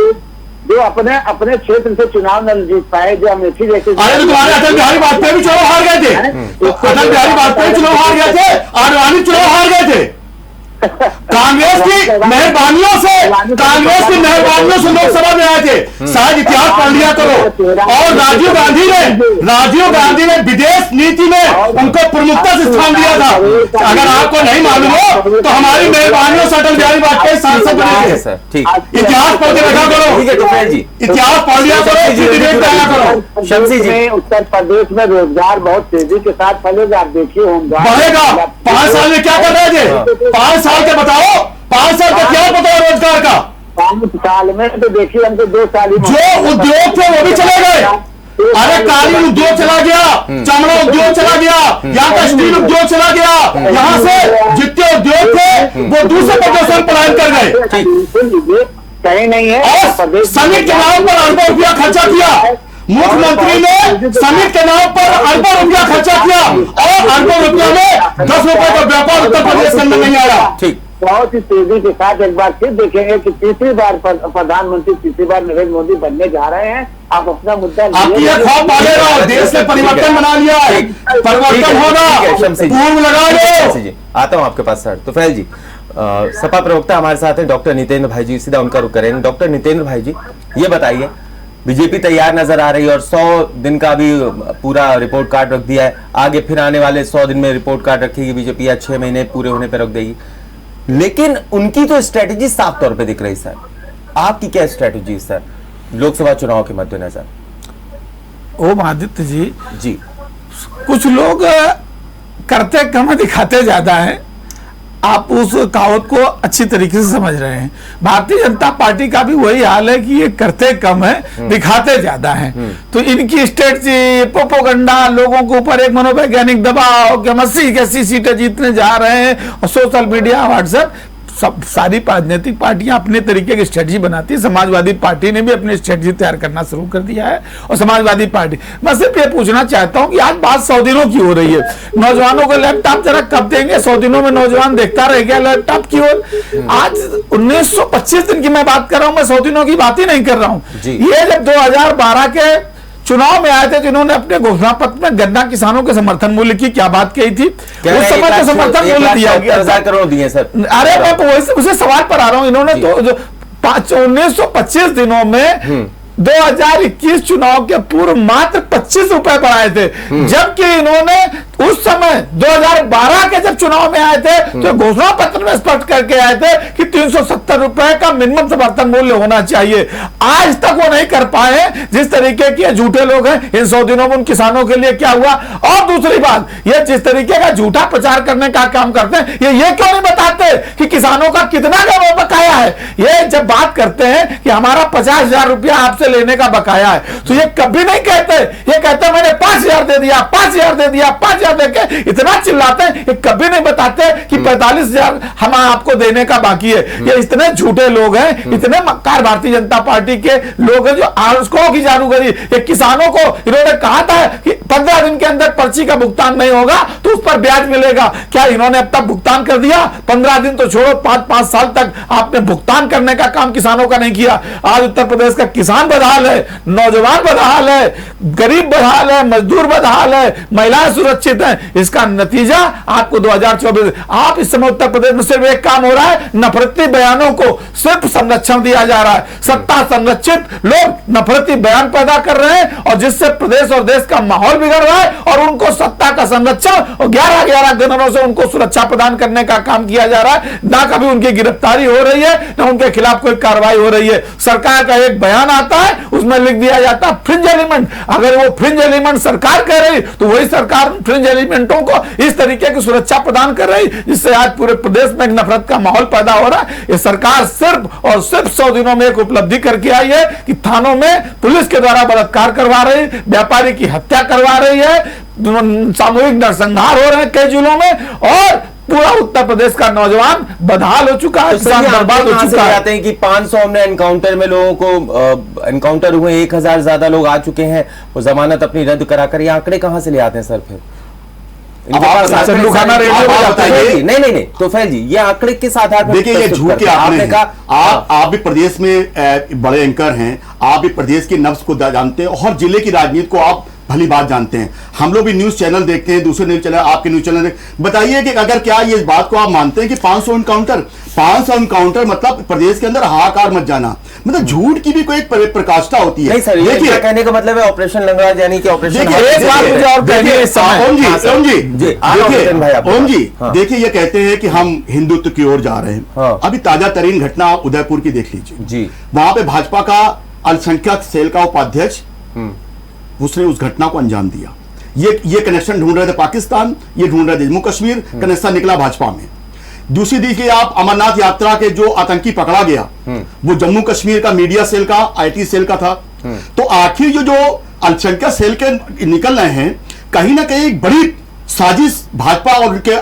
जो अपने क्षेत्र से चुनाव न जीत पाए, जो अमेठी जैसे। अरे तो तुम्हारे अटल बिहारी वाजपेयी भी चुनाव हार गए थे, अटल बिहारी वाजपेयी चुनाव हार गए थे, आडवाणी चुनाव हार गए थे। कांग्रेस की मेहरबानियों से लोकसभा में आए थे। शायद इतिहास पढ़ लिया करो। और राजीव गांधी ने विदेश नीति में उनको प्रमुखता से स्थान दिया था। अगर आपको नहीं मालूम हो तो हमारी मेहरबानियों से अटल बिहारी वाजपेयी सांसद बने थे। ठीक, इतिहास पढ़ के रखा करो। ठीक है तुफैल जी, इतिहास पढ़ लिया करो, डिबेट आया करो। शमसी जी, उत्तर प्रदेश में रोजगार बहुत तेजी के साथ फैलेगा। आप देखिए होमगार्ड बढ़ेगा। 5 साल में क्या कर रहे थे? 5 साल के बताओ, 5 साल का क्या बताओ रोजगार का? 5 साल में तो देखिए हमको 2 साल ही जो उद्योग थे वो भी चले गए। अरे कालीन उद्योग चला गया, चमड़ा उद्योग चला गया, यहाँ का स्टील उद्योग चला गया। यहाँ से जितने उद्योग थे वो दूसरे प्रदेशों में पलायन कर गए। कहीं नहीं है। और समिट के नाम पर अरबों रुपया खर्चा किया। मुख्यमंत्री ने समिट के नाम पर अरबों रुपया खर्चा किया और अरबों रुपया में 10 रुपए का व्यापार उत्तर प्रदेश के अंदर नहीं आया। ठीक, बहुत ही तेजी के साथ एक बार फिर देखेंगे कि तीसरी बार प्रधानमंत्री तीसरी बार नरेंद्र मोदी बनने जा रहे हैं। आप अपना मुद्दा आपकी ये ख्वाब पालेगा और देश में परिवर्तन बना लिया है। परिवर्तन होगा, पूर्व लगा लो। आता हूं आपके पास सर। तुफैल जी, सपा प्रवक्ता हमारे साथ हैं डॉक्टर नितेंद्र भाई जी, सीधा उनका रुख करेंगे। डॉक्टर नितेंद्र भाई जी, ये बताइए, बीजेपी तैयार नजर आ रही है और 100 दिन का भी पूरा रिपोर्ट कार्ड रख दिया है। आगे फिर आने वाले 100 दिन में रिपोर्ट कार्ड रखेगी बीजेपी या 6 महीने पूरे होने पर रख देगी। लेकिन उनकी तो स्ट्रेटेजी साफ तौर पे दिख रही सर। आपकी क्या स्ट्रेटेजी सर लोकसभा चुनाव के मद्देनजर? ओम आदित्य जी, जी, कुछ लोग करते कम दिखाते ज्यादा हैं। आप उस कहावत को अच्छी तरीके से समझ रहे हैं। भारतीय जनता पार्टी का भी वही हाल है कि ये करते कम है, दिखाते ज्यादा हैं। तो इनकी स्ट्रेटजी, प्रोपोगंडा, लोगों के ऊपर एक मनोवैज्ञानिक दबाव कि हम 80 की 80 सीटें जीतने जा रहे हैं, और सोशल मीडिया, व्हाट्सएप, सब सारी राजनीतिक पार्टियां अपने तरीके की स्ट्रेटजी बनाती है। समाजवादी पार्टी ने भी अपनी स्ट्रेटजी तैयार करना शुरू कर दिया है। और समाजवादी पार्टी, मैं सिर्फ ये पूछना चाहता हूं कि आज बात 100 दिनों की हो रही है। नौजवानों को लैपटॉप जरा कब देंगे? 100 दिनों में नौजवान देखता रह गया लैपटॉप की ओर। आज 1925 दिन की मैं बात कर रहा हूं, मैं 100 दिनों की बात ही नहीं कर रहा हूं। ये जब 2012 के चुनाव में आए थे, जिन्होंने अपने घोषणा पत्र में गन्ना किसानों के समर्थन मूल्य की क्या बात कही थी? उस समय तो समर्थन मूल्य दिया गया, 1,70,000 करोड़ दिए सर। अरे मैं उसे सवाल पर आ रहा हूं। इन्होंने तो 1925 दिनों में 2021 चुनाव के पूर्व मात्र 25 रुपए बढ़ाए थे, जबकि इन्होंने उस समय 2012 के जब चुनाव में आए थे तो घोषणा पत्र में स्पष्ट करके आए थे कि 370 रुपए का मिनिमम समर्थन मूल्य होना चाहिए। आज तक वो नहीं कर पाए। जिस तरीके के झूठे लोग हैं, इन 100 दिनों में उन किसानों के लिए क्या हुआ? और दूसरी बात, ये जिस तरीके का झूठा प्रचार करने का काम करते हैं, ये क्यों नहीं बताते कि किसानों का कितना का बकाया है? ये जब बात करते हैं कि हमारा 50,000 रुपया आपसे लेने का बकाया है, तो ये कभी नहीं कहते। ये कहते मैंने 5,000 दे दिया, 5,000 दे दिया, 5,000 देके इतना चिल्लाते हैं। ये कभी नहीं बताते कि 45,000 हम आपको देने का बाकी है। ये इतने झूठे लोग हैं, इतने मक्कार भारतीय जनता पार्टी के लोग हैं जो आर्सकों की जादूगरी। ये किसानों को इन्होंने कहा था कि 15 दिन के अंदर पर्ची का भुगतान नहीं होगा तो उस पर ब्याज मिलेगा। क्या इन्होंने अब तक भुगतान कर दिया? 15 दिन तो छोड़ो, 5-5 साल तक आपने भुगतान करने का काम किसानों का नहीं किया। आज उत्तर प्रदेश का किसान बदहाल है, नौजवान बदहाल है, गरीब बदहाल है, मजदूर बदहाल है, महिलाएं सुरक्षित है। इसका नतीजा आपको 2024, आप इस समय उत्तर प्रदेश में सिर्फ एक काम हो रहा है, नफरती बयानों को सिर्फ संरक्षण दिया जा रहा है। सत्ता संरक्षित लोग नफरती बयान पैदा कर रहे हैं और जिससे प्रदेश और देश का माहौल बिगड़ रहा है, और उनको सत्ता का संरक्षण और 11-11 गवर्नरों से उनको सुरक्षा प्रदान करने का काम किया जा रहा है। ना कभी उनकी गिरफ्तारी हो रही है, ना उनके खिलाफ कोई कार्रवाई हो रही है। सरकार का एक बयान आता है, उसमें लिख दिया जाता है फ्रिंज एलिमेंट। अगर वो फ्रिंज एलिमेंट सरकार कह रही तो वही सरकार फ्रिंज एलिमेंटों को इस तरीके की सुरक्षा प्रदान कर रही, जिससे आज पूरे प्रदेश में एक नफरत का माहौल पैदा हो रहा है। ये सरकार सिर्फ और सिर्फ 100 दिनों में एक उपलब्धि करके आई है कि थानों में पुलिस के द्वारा बलात्कार करवा रही, व्यापारी की हत्या करवा रही है, सामूहिक नरसंहार हो रहे हैं कई जिलों में, और पूरा उत्तर प्रदेश का नौजवान बदहाल हो चुका है, किसान बर्बाद हो चुका है। आते हैं कि 500 हमने एनकाउंटर में लोगों को एनकाउंटर हुए, 1,000 ज्यादा लोग आ चुके हैं, वो जमानत अपनी रद्द कराकर, ये आंकड़े कहां से ले आते हैं सर? फिर नहीं तो फैल जी, ये आंकड़े किस आधार पर? देखिए, ये झूठ के आपने कहा। आप भी प्रदेश में बड़े एंकर हैं, आप भी प्रदेश की नब्ज को जानते हैं, हर जिले की राजनीति को आप भली बात जानते हैं। हम लोग भी न्यूज चैनल देखते हैं, दूसरे न्यूज चैनल, आपके न्यूज चैनल बताइए कि अगर क्या ये बात को आप मानते हैं कि 500 एनकाउंटर मतलब प्रदेश के अंदर हाहाकार मच जाना, मतलब झूठ की भी कोई एक प्रकाष्ठा होती है। नहीं सर, ये क्या कहने का मतलब है ऑपरेशन लंगड़ा यानी कि ऑपरेशन ओम जी देखिए, ये कहते हैं कि हम हिंदुत्व की ओर जा रहे हैं। अभी ताजा तरीन घटना उदयपुर की देख लीजिए जी, वहां पे भाजपा का अल्पसंख्यक सेल का उपाध्यक्ष उसने उस घटना को अंजाम दिया। ये कनेक्शन ढूंढ रहे थे पाकिस्तान, ये ढूंढ रहे थे जम्मू कश्मीर, कनेक्शन निकला भाजपा में। दूसरी देखिए आप अमरनाथ यात्रा के जो आतंकी पकड़ा गया वो जम्मू कश्मीर का मीडिया सेल का, आईटी सेल का था। तो आखिर जो अल्पसंख्यक सेल के निकल रहे हैं, कहीं ना कहीं एक बड़ी साजिश भाजपा और उनके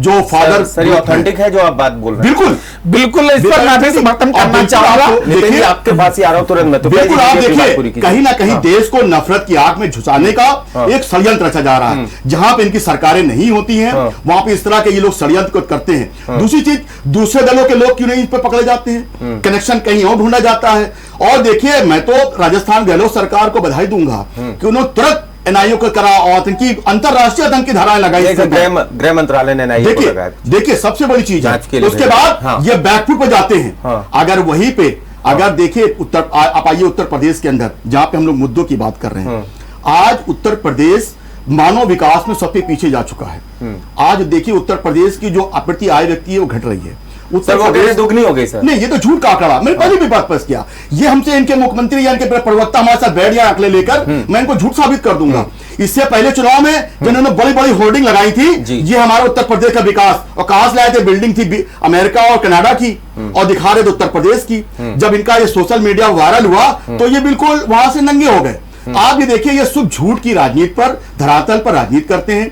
जो फादर सर ऑथेंटिक है जो आप बात बोल रहे हैं। बिल्कुल बिल्कुल इस पर मैं भी समर्थन करना चाहूंगा। देखिए आपके पास ही आ रहा हूं तुरंत में, तो बिल्कुल आप देखिए कहीं ना कहीं देश को नफरत की आग में झुसाने का एक षड्यंत्र रचा जा रहा है। जहां पे इनकी सरकारें नहीं होती हैं वहां पे इस तरह के ये लोग षड्यंत्र करते हैं। दूसरी चीज, दूसरे दलों के लोग क्यों नहीं इस पर पकड़े जाते हैं, कनेक्शन कहीं और ढूंढा जाता है। और देखिए मैं तो राजस्थान गहलोत सरकार को बधाई दूंगा कि उन्होंने तुरंत एनआईओ को करा और आतंकी अंतरराष्ट्रीय आतंकी धाराएं लगाई। गृह मंत्रालय ने एनआईओ को लगाया। देखिए सबसे बड़ी चीज है उसके बाद ये बैकफुट पर जाते हैं। अगर वहीं पे अगर देखिए आप आइए उत्तर प्रदेश के अंदर जहां पे हम लोग मुद्दों की बात कर रहे हैं, आज उत्तर प्रदेश मानव विकास में सबसे पीछे जा चुका है। आज देखिए उत्तर प्रदेश की जो प्रति आय व्यक्ति है वो घट रही है। उत्तर प्रदेश दुगनी हो गई सर। नहीं, ये तो झूठ का आंकड़ा, मैंने पहले भी बात पेश किया। ये हमसे इनके मुख्यमंत्री या इनके प्रवक्ता हमारे साथ बैठ गया आंकड़े लेकर, मैं इनको झूठ साबित कर दूंगा। इससे पहले चुनाव में जिन्होंने बड़ी बड़ी होर्डिंग लगाई थी, ये हमारे उत्तर प्रदेश का विकास, और कहां से लाए थे, बिल्डिंग थी अमेरिका और कनाडा की, और दिखा रहे थे उत्तर प्रदेश की। जब इनका ये सोशल मीडिया वायरल हुआ तो ये बिल्कुल वहां से नंगे हो गए। आप ये देखिए, ये शुद्ध झूठ की राजनीति पर, धरातल पर राजनीति करते हैं।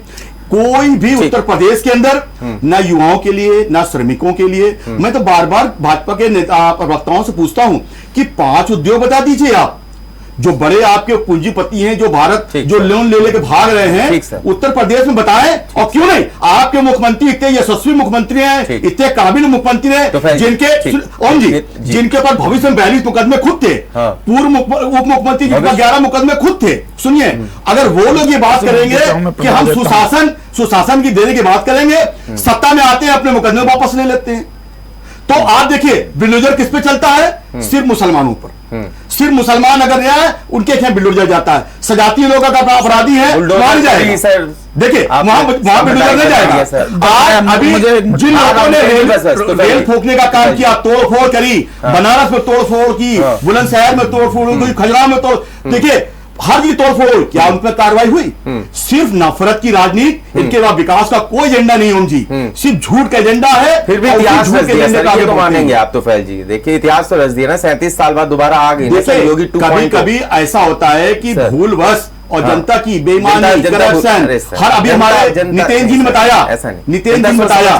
कोई भी उत्तर प्रदेश के अंदर ना युवाओं के लिए ना श्रमिकों के लिए, मैं तो बार बार भाजपा के नेता प्रवक्ताओं से पूछता हूं कि 5 उद्योग बता दीजिए आप, जो बड़े आपके पूंजीपति हैं, जो भारत जो लोन ले लेके भाग रहे हैं, उत्तर प्रदेश में बताएं। और क्यों नहीं, आपके मुख्यमंत्री इतने यशस्वी मुख्यमंत्री हैं, इतने काबिल मुख्यमंत्री हैं, जिनके ऊपर भविष्य में 42 मुकदमे खुद थे, पूर्व उप मुख्यमंत्री के 11 मुकदमे खुद थे। सुनिए, अगर वो लोग ये बात करेंगे कि हम सुशासन की देने की बात करेंगे, सत्ता में आते हैं अपने मुकदमे वापस ले लेते हैं। तो आप देखिए बिल्डोजर किस पे चलता है, सिर्फ मुसलमानों पर। सिर्फ मुसलमान अगर है उनके खिलाफ बिल्डोजर जाता है। सजाती लोग अगर अपराधी है वहां जाएगा, देखिए वहां बिल्डोजर नहीं जाएगा। आज अभी जिन लोगों ने रेल फूकने का काम किया, तोड़फोड़ करी, बनारस में तोड़फोड़ की, बुलंदशहर में तोड़फोड़ की, खजुराहो में तोड़, देखिए हर की तोड़फोड़, क्या उन पर कार्रवाई हुई? सिर्फ नफरत की राजनीति, इनके बाद विकास का कोई एजेंडा नहीं है जी, सिर्फ झूठ का एजेंडा है। फिर भी इतिहास रच दिया सर, ये तो मानेंगे आप तो फैल जी। देखिए इतिहास तो रच दिया ना, 37 साल बाद दोबारा आ गई। योगी कभी कभी ऐसा होता है कि भूलवश और जनता की बेईमानी, करप्शन, हर अभी हमारे नितिन जी ने बताया,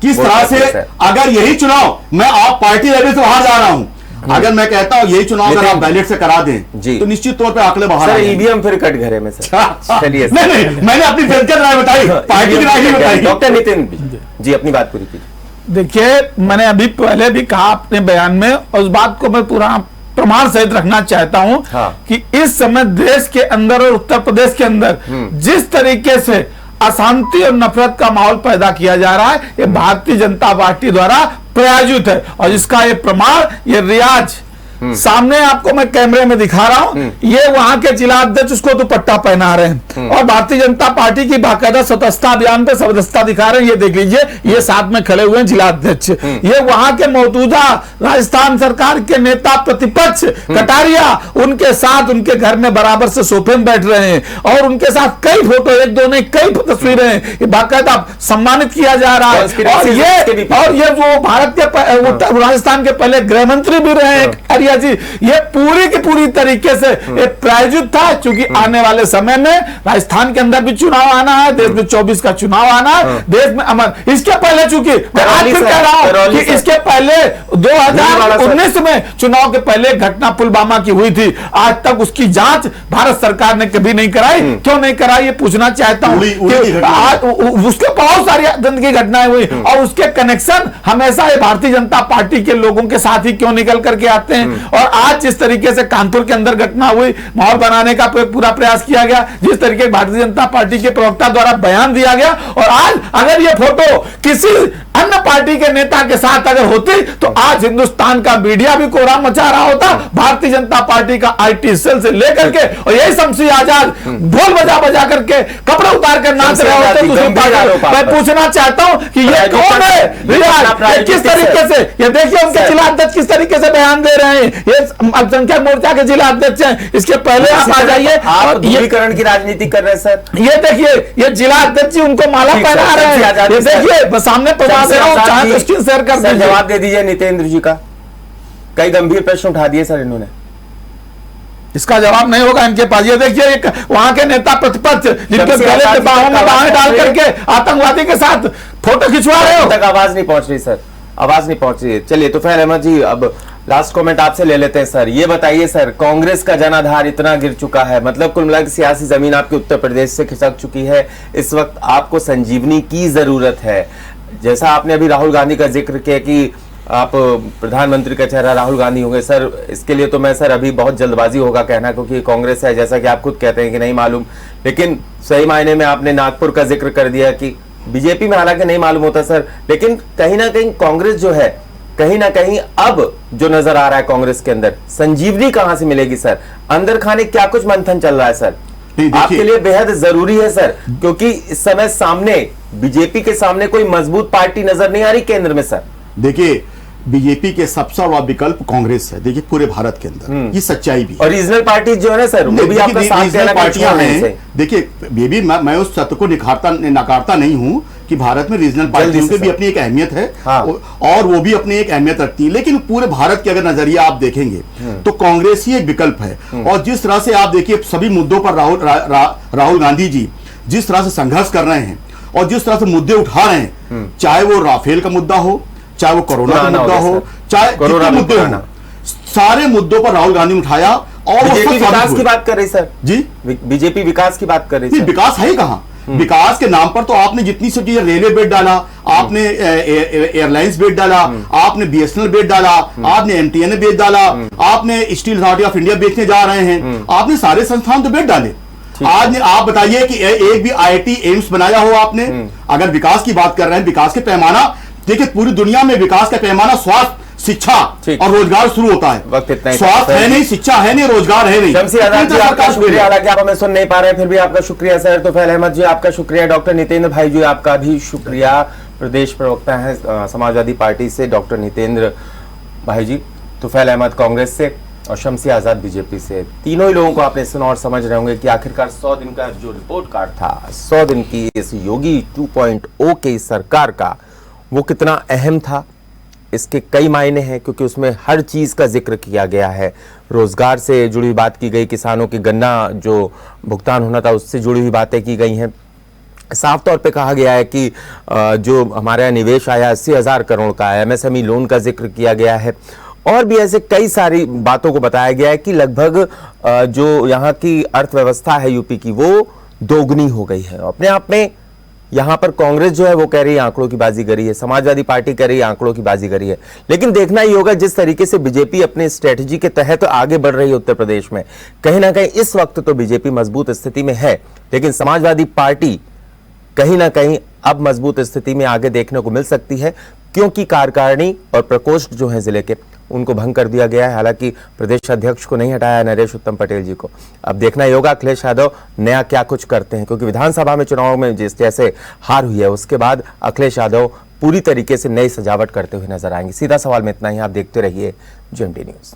किस तरह से अगर यही चुनाव मैं आप पार्टी लेवल से बाहर जा रहा हूं, अगर मैं कहता हूं यही चुनाव अगर आप बैलेट से करा दें तो निश्चित तौर पे आंकड़े बाहर आएंगे। ईवीएम फिर कट घरे में सर। चलिए नहीं, मैंने अपनी व्यक्तिगत राय बताई, पार्टी की राय नहीं बताई। डॉक्टर नितिन जी अपनी बात पूरी कीजिए। देखिए मैंने अभी पहले भी कहा अपने बयान में, और उस बात को मैं पूरा प्रमाण सहित रखना चाहता हूं कि इस समय देश के अंदर और उत्तर प्रदेश के अंदर जिस तरीके से अशांति और नफरत का माहौल पैदा किया जा रहा है, ये भारतीय जनता पार्टी द्वारा प्रायोजित है। और इसका ये प्रमाण, ये रियाज सामने आपको मैं कैमरे में दिखा रहा हूं, ये वहां के जिला अध्यक्ष उसको दुपट्टा पहना रहे हैं और भारतीय जनता पार्टी की बाकायदा सदस्यता अभियान पे सदस्यता दिखा रहे हैं। ये देख लीजिए, ये साथ में खड़े हुए हैं जिला अध्यक्ष, ये वहां के मौजूदा राजस्थान सरकार के नेता प्रतिपक्ष कटारिया, उनके साथ उनके घर में बराबर से सोफे में बैठ रहे हैं और उनके साथ कई फोटो, एक दो नहीं कई तस्वीरें हैं, ये बाकायदा सम्मानित किया जा रहा है। और ये जो भारत के राजस्थान के पहले गृह मंत्री भी रहे हैं जी, ये पूरी की पूरी तरीके से एक प्रायोजित था, क्योंकि आने वाले समय में राजस्थान के अंदर भी चुनाव आना है, देश में 24 का चुनाव आना है, देश में अमर इसके पहले, चूंकि मैं आज फिर कह रहा हूं कि इसके पहले 2019 में चुनाव के पहले घटना पुलवामा की हुई थी, आज तक उसकी जांच भारत सरकार ने कभी नहीं कराई। क्यों नहीं कराई, ये पूछना चाहता हूं। उसके बहुत सारी जिंदगी घटनाएं हुई और उसके कनेक्शन हमेशा भारतीय जनता पार्टी के लोगों के साथ ही क्यों निकल करके आते हैं? और आज जिस तरीके से कानपुर के अंदर घटना हुई, माहौल बनाने का पूरा प्रयास किया गया, जिस तरीके भारतीय जनता पार्टी के प्रवक्ता द्वारा बयान दिया गया, और आज अगर ये फोटो किसी अन्य पार्टी के नेता के साथ अगर होती तो आज हिंदुस्तान का मीडिया भी कोहराम मचा रहा होता। भारतीय जनता पार्टी का आईटी सेल से लेकर के और यही शमसी आजाद ढोल बजा बजा करके कपड़े उतार कर नाच रहे होते दूसरी पार्टी। मैं पूछना चाहता हूं कि ये कौन है रियाज, किस तरीके से ये देखिए उनके जिला अध्यक्ष किस तरीके से बयान दे रहे हैं, ये अल्पसंख्यक मोर्चा के जिला अध्यक्ष हैं। इसके पहले आप आ जाइए, आप दूरीकरण की राजनीति कर रहे हैं सर। ये देखिए ये जिला अध्यक्ष जी उनको माला पहना रहे हैं, ये देखिए सामने शेयर कर सर। जवाब दे दीजिए नितेंद्र जी का, कई गंभीर प्रश्न उठा दिए सर इन्होंने, इसका जवाब नहीं होगा इनके पास। ये देखिए एक वहां के नेता प्रतिपक्ष जिनके गले में बाहों में बाहें डाल करके आतंकवादी के साथ फोटो खिंचवा रहे हो। तक आवाज नहीं पहुंच रही सर, आवाज नहीं पहुंच रही है। चलिए तौफीक अहमद जी अब लास्ट कमेंट आपसे ले लेते हैं सर। ये बताइए सर, कांग्रेस का जनाधार इतना गिर चुका है, मतलब कुल मिलाकर सियासी जमीन आपकी उत्तर प्रदेश से खिसक चुकी है, इस वक्त आपको संजीवनी की जरूरत है। जैसा आपने अभी राहुल गांधी का जिक्र किया कि आप प्रधानमंत्री का चेहरा राहुल गांधी होंगे सर, इसके लिए तो मैं सर अभी बहुत जल्दबाजी होगा कहना, क्योंकि कांग्रेस है, जैसा कि आप खुद कहते हैं कि नहीं मालूम, लेकिन सही मायने में आपने नागपुर का जिक्र कर दिया कि बीजेपी में हालांकि नहीं मालूम होता सर, लेकिन कहीं ना कहीं कांग्रेस जो है, कहीं ना कहीं अब जो नजर आ रहा है कांग्रेस के अंदर, संजीवनी कहां से मिलेगी सर? अंदर खाने क्या कुछ मंथन चल रहा है सर? आपके लिए बेहद जरूरी है सर, क्योंकि इस समय सामने बीजेपी के सामने कोई मजबूत पार्टी नजर नहीं आ रही केंद्र में सर। देखिए बीजेपी के सबसे बड़ा विकल्प कांग्रेस है, देखिए पूरे भारत के अंदर, ये सच्चाई भी है। और रीजनल पार्टी जो है ना सर, वो भी आपका साथ देना पार्टियां हैं। देखिए ये भी मैं उस सत्य को नकारता नहीं हूं कि भारत में रीजनल पार्टियों की भी अपनी एक अहमियत है, हाँ। और वो भी अपनी एक अहमियत रखती है, लेकिन पूरे भारत के अगर नजरिया आप देखेंगे तो कांग्रेस ही एक विकल्प है। और जिस तरह से आप देखिए सभी मुद्दों पर राहुल गांधी जी जिस तरह से संघर्ष कर रहे हैं और जिस तरह से मुद्दे उठा रहे हैं, चाहे वो राफेल का मुद्दा हो, चाहे वो कोरोना का मुद्दा हो, चाहे कोरोना मुद्दे हो, सारे मुद्दों पर राहुल गांधी ने उठाया। और बीजेपी विकास की बात कर रही सर जी, बीजेपी विकास की बात कर रही है। विकास है कहाँ? विकास के नाम पर तो आपने जितनी सब चीजें, रेलवे बेड डाला आपने, एयरलाइंस बेड डाला आपने, बीएसएनएल बेड डाला आपने, एमटीएनएल बेड डाला आपने, स्टील अथॉरिटी ऑफ इंडिया बेचने जा रहे हैं आपने, सारे संस्थान तो बेड डाले। आज आप बताइए कि एक भी आईआईटी एम्स बनाया हो आपने? अगर विकास की बात कर रहे हैं, विकास के पैमाना देखिए, पूरी दुनिया में विकास का पैमाना स्वास्थ्य, शिक्षा और रोजगार शुरू होता है। वक्त इतना स्वास्थ्य है नहीं, शिक्षा है नहीं, रोजगार है नहीं। शमसी आजाद जी आपका शुक्रिया, हालांकि आप हमें सुन नहीं पा रहे हैं, फिर भी आपका शुक्रिया सर। तौफीक अहमद जी आपका शुक्रिया, डॉक्टर नितेंद्र भाई जी आपका भी शुक्रिया, प्रदेश प्रवक्ता हैं समाजवादी पार्टी से डॉक्टर नितेंद्र भाई जी, तौफीक अहमद कांग्रेस से और शमसी आजाद बीजेपी से। तीनों ही लोगों को आपने सुना और समझ रहे होंगे कि आखिरकार 100 दिन का जो रिपोर्ट कार्ड था, 100 दिन की इस योगी 2.0 की सरकार का, वो कितना अहम था। इसके कई मायने हैं, क्योंकि उसमें हर चीज़ का जिक्र किया गया है। रोजगार से जुड़ी हुई बात की गई, किसानों की गन्ना जो भुगतान होना था उससे जुड़ी हुई बातें की गई हैं। साफ तौर पे कहा गया है कि जो हमारे यहाँ निवेश आया 80,000 करोड़ का है, एमएसएमई लोन का जिक्र किया गया है, और भी ऐसे कई सारी बातों को बताया गया है कि लगभग जो यहाँ की अर्थव्यवस्था है यूपी की, वो दोगुनी हो गई है। अपने आप में यहाँ पर कांग्रेस जो है वो कह रही है आंकड़ों की बाजीगरी है, समाजवादी पार्टी कह रही है आंकड़ों की बाजीगरी है, लेकिन देखना ही होगा जिस तरीके से बीजेपी अपने स्ट्रेटजी के तहत आगे बढ़ रही है उत्तर प्रदेश में, कहीं ना कहीं इस वक्त तो बीजेपी मजबूत स्थिति में है, लेकिन समाजवादी पार्टी कहीं ना कहीं अब मजबूत स्थिति में आगे देखने को मिल सकती है, क्योंकि कार्यकारिणी और प्रकोष्ठ जो है जिले के, उनको भंग कर दिया गया है। हालांकि प्रदेश अध्यक्ष को नहीं हटाया, नरेश उत्तम पटेल जी को। अब देखना ही होगा अखिलेश यादव नया क्या कुछ करते हैं, क्योंकि विधानसभा में चुनाव में जिस जैसे हार हुई है, उसके बाद अखिलेश यादव पूरी तरीके से नई सजावट करते हुए नजर आएंगे। सीधा सवाल में इतना ही, आप देखते रहिए GMT न्यूज।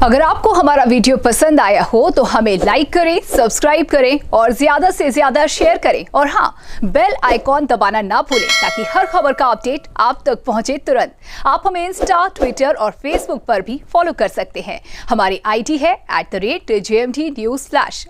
अगर आपको हमारा वीडियो पसंद आया हो तो हमें लाइक करें, सब्सक्राइब करें और ज्यादा से ज्यादा शेयर करें, और हाँ, बेल आइकॉन दबाना ना भूलें ताकि हर खबर का अपडेट आप तक पहुंचे तुरंत। आप हमें इंस्टा, ट्विटर और फेसबुक पर भी फॉलो कर सकते हैं। हमारी आईडी है @GMT News Flash।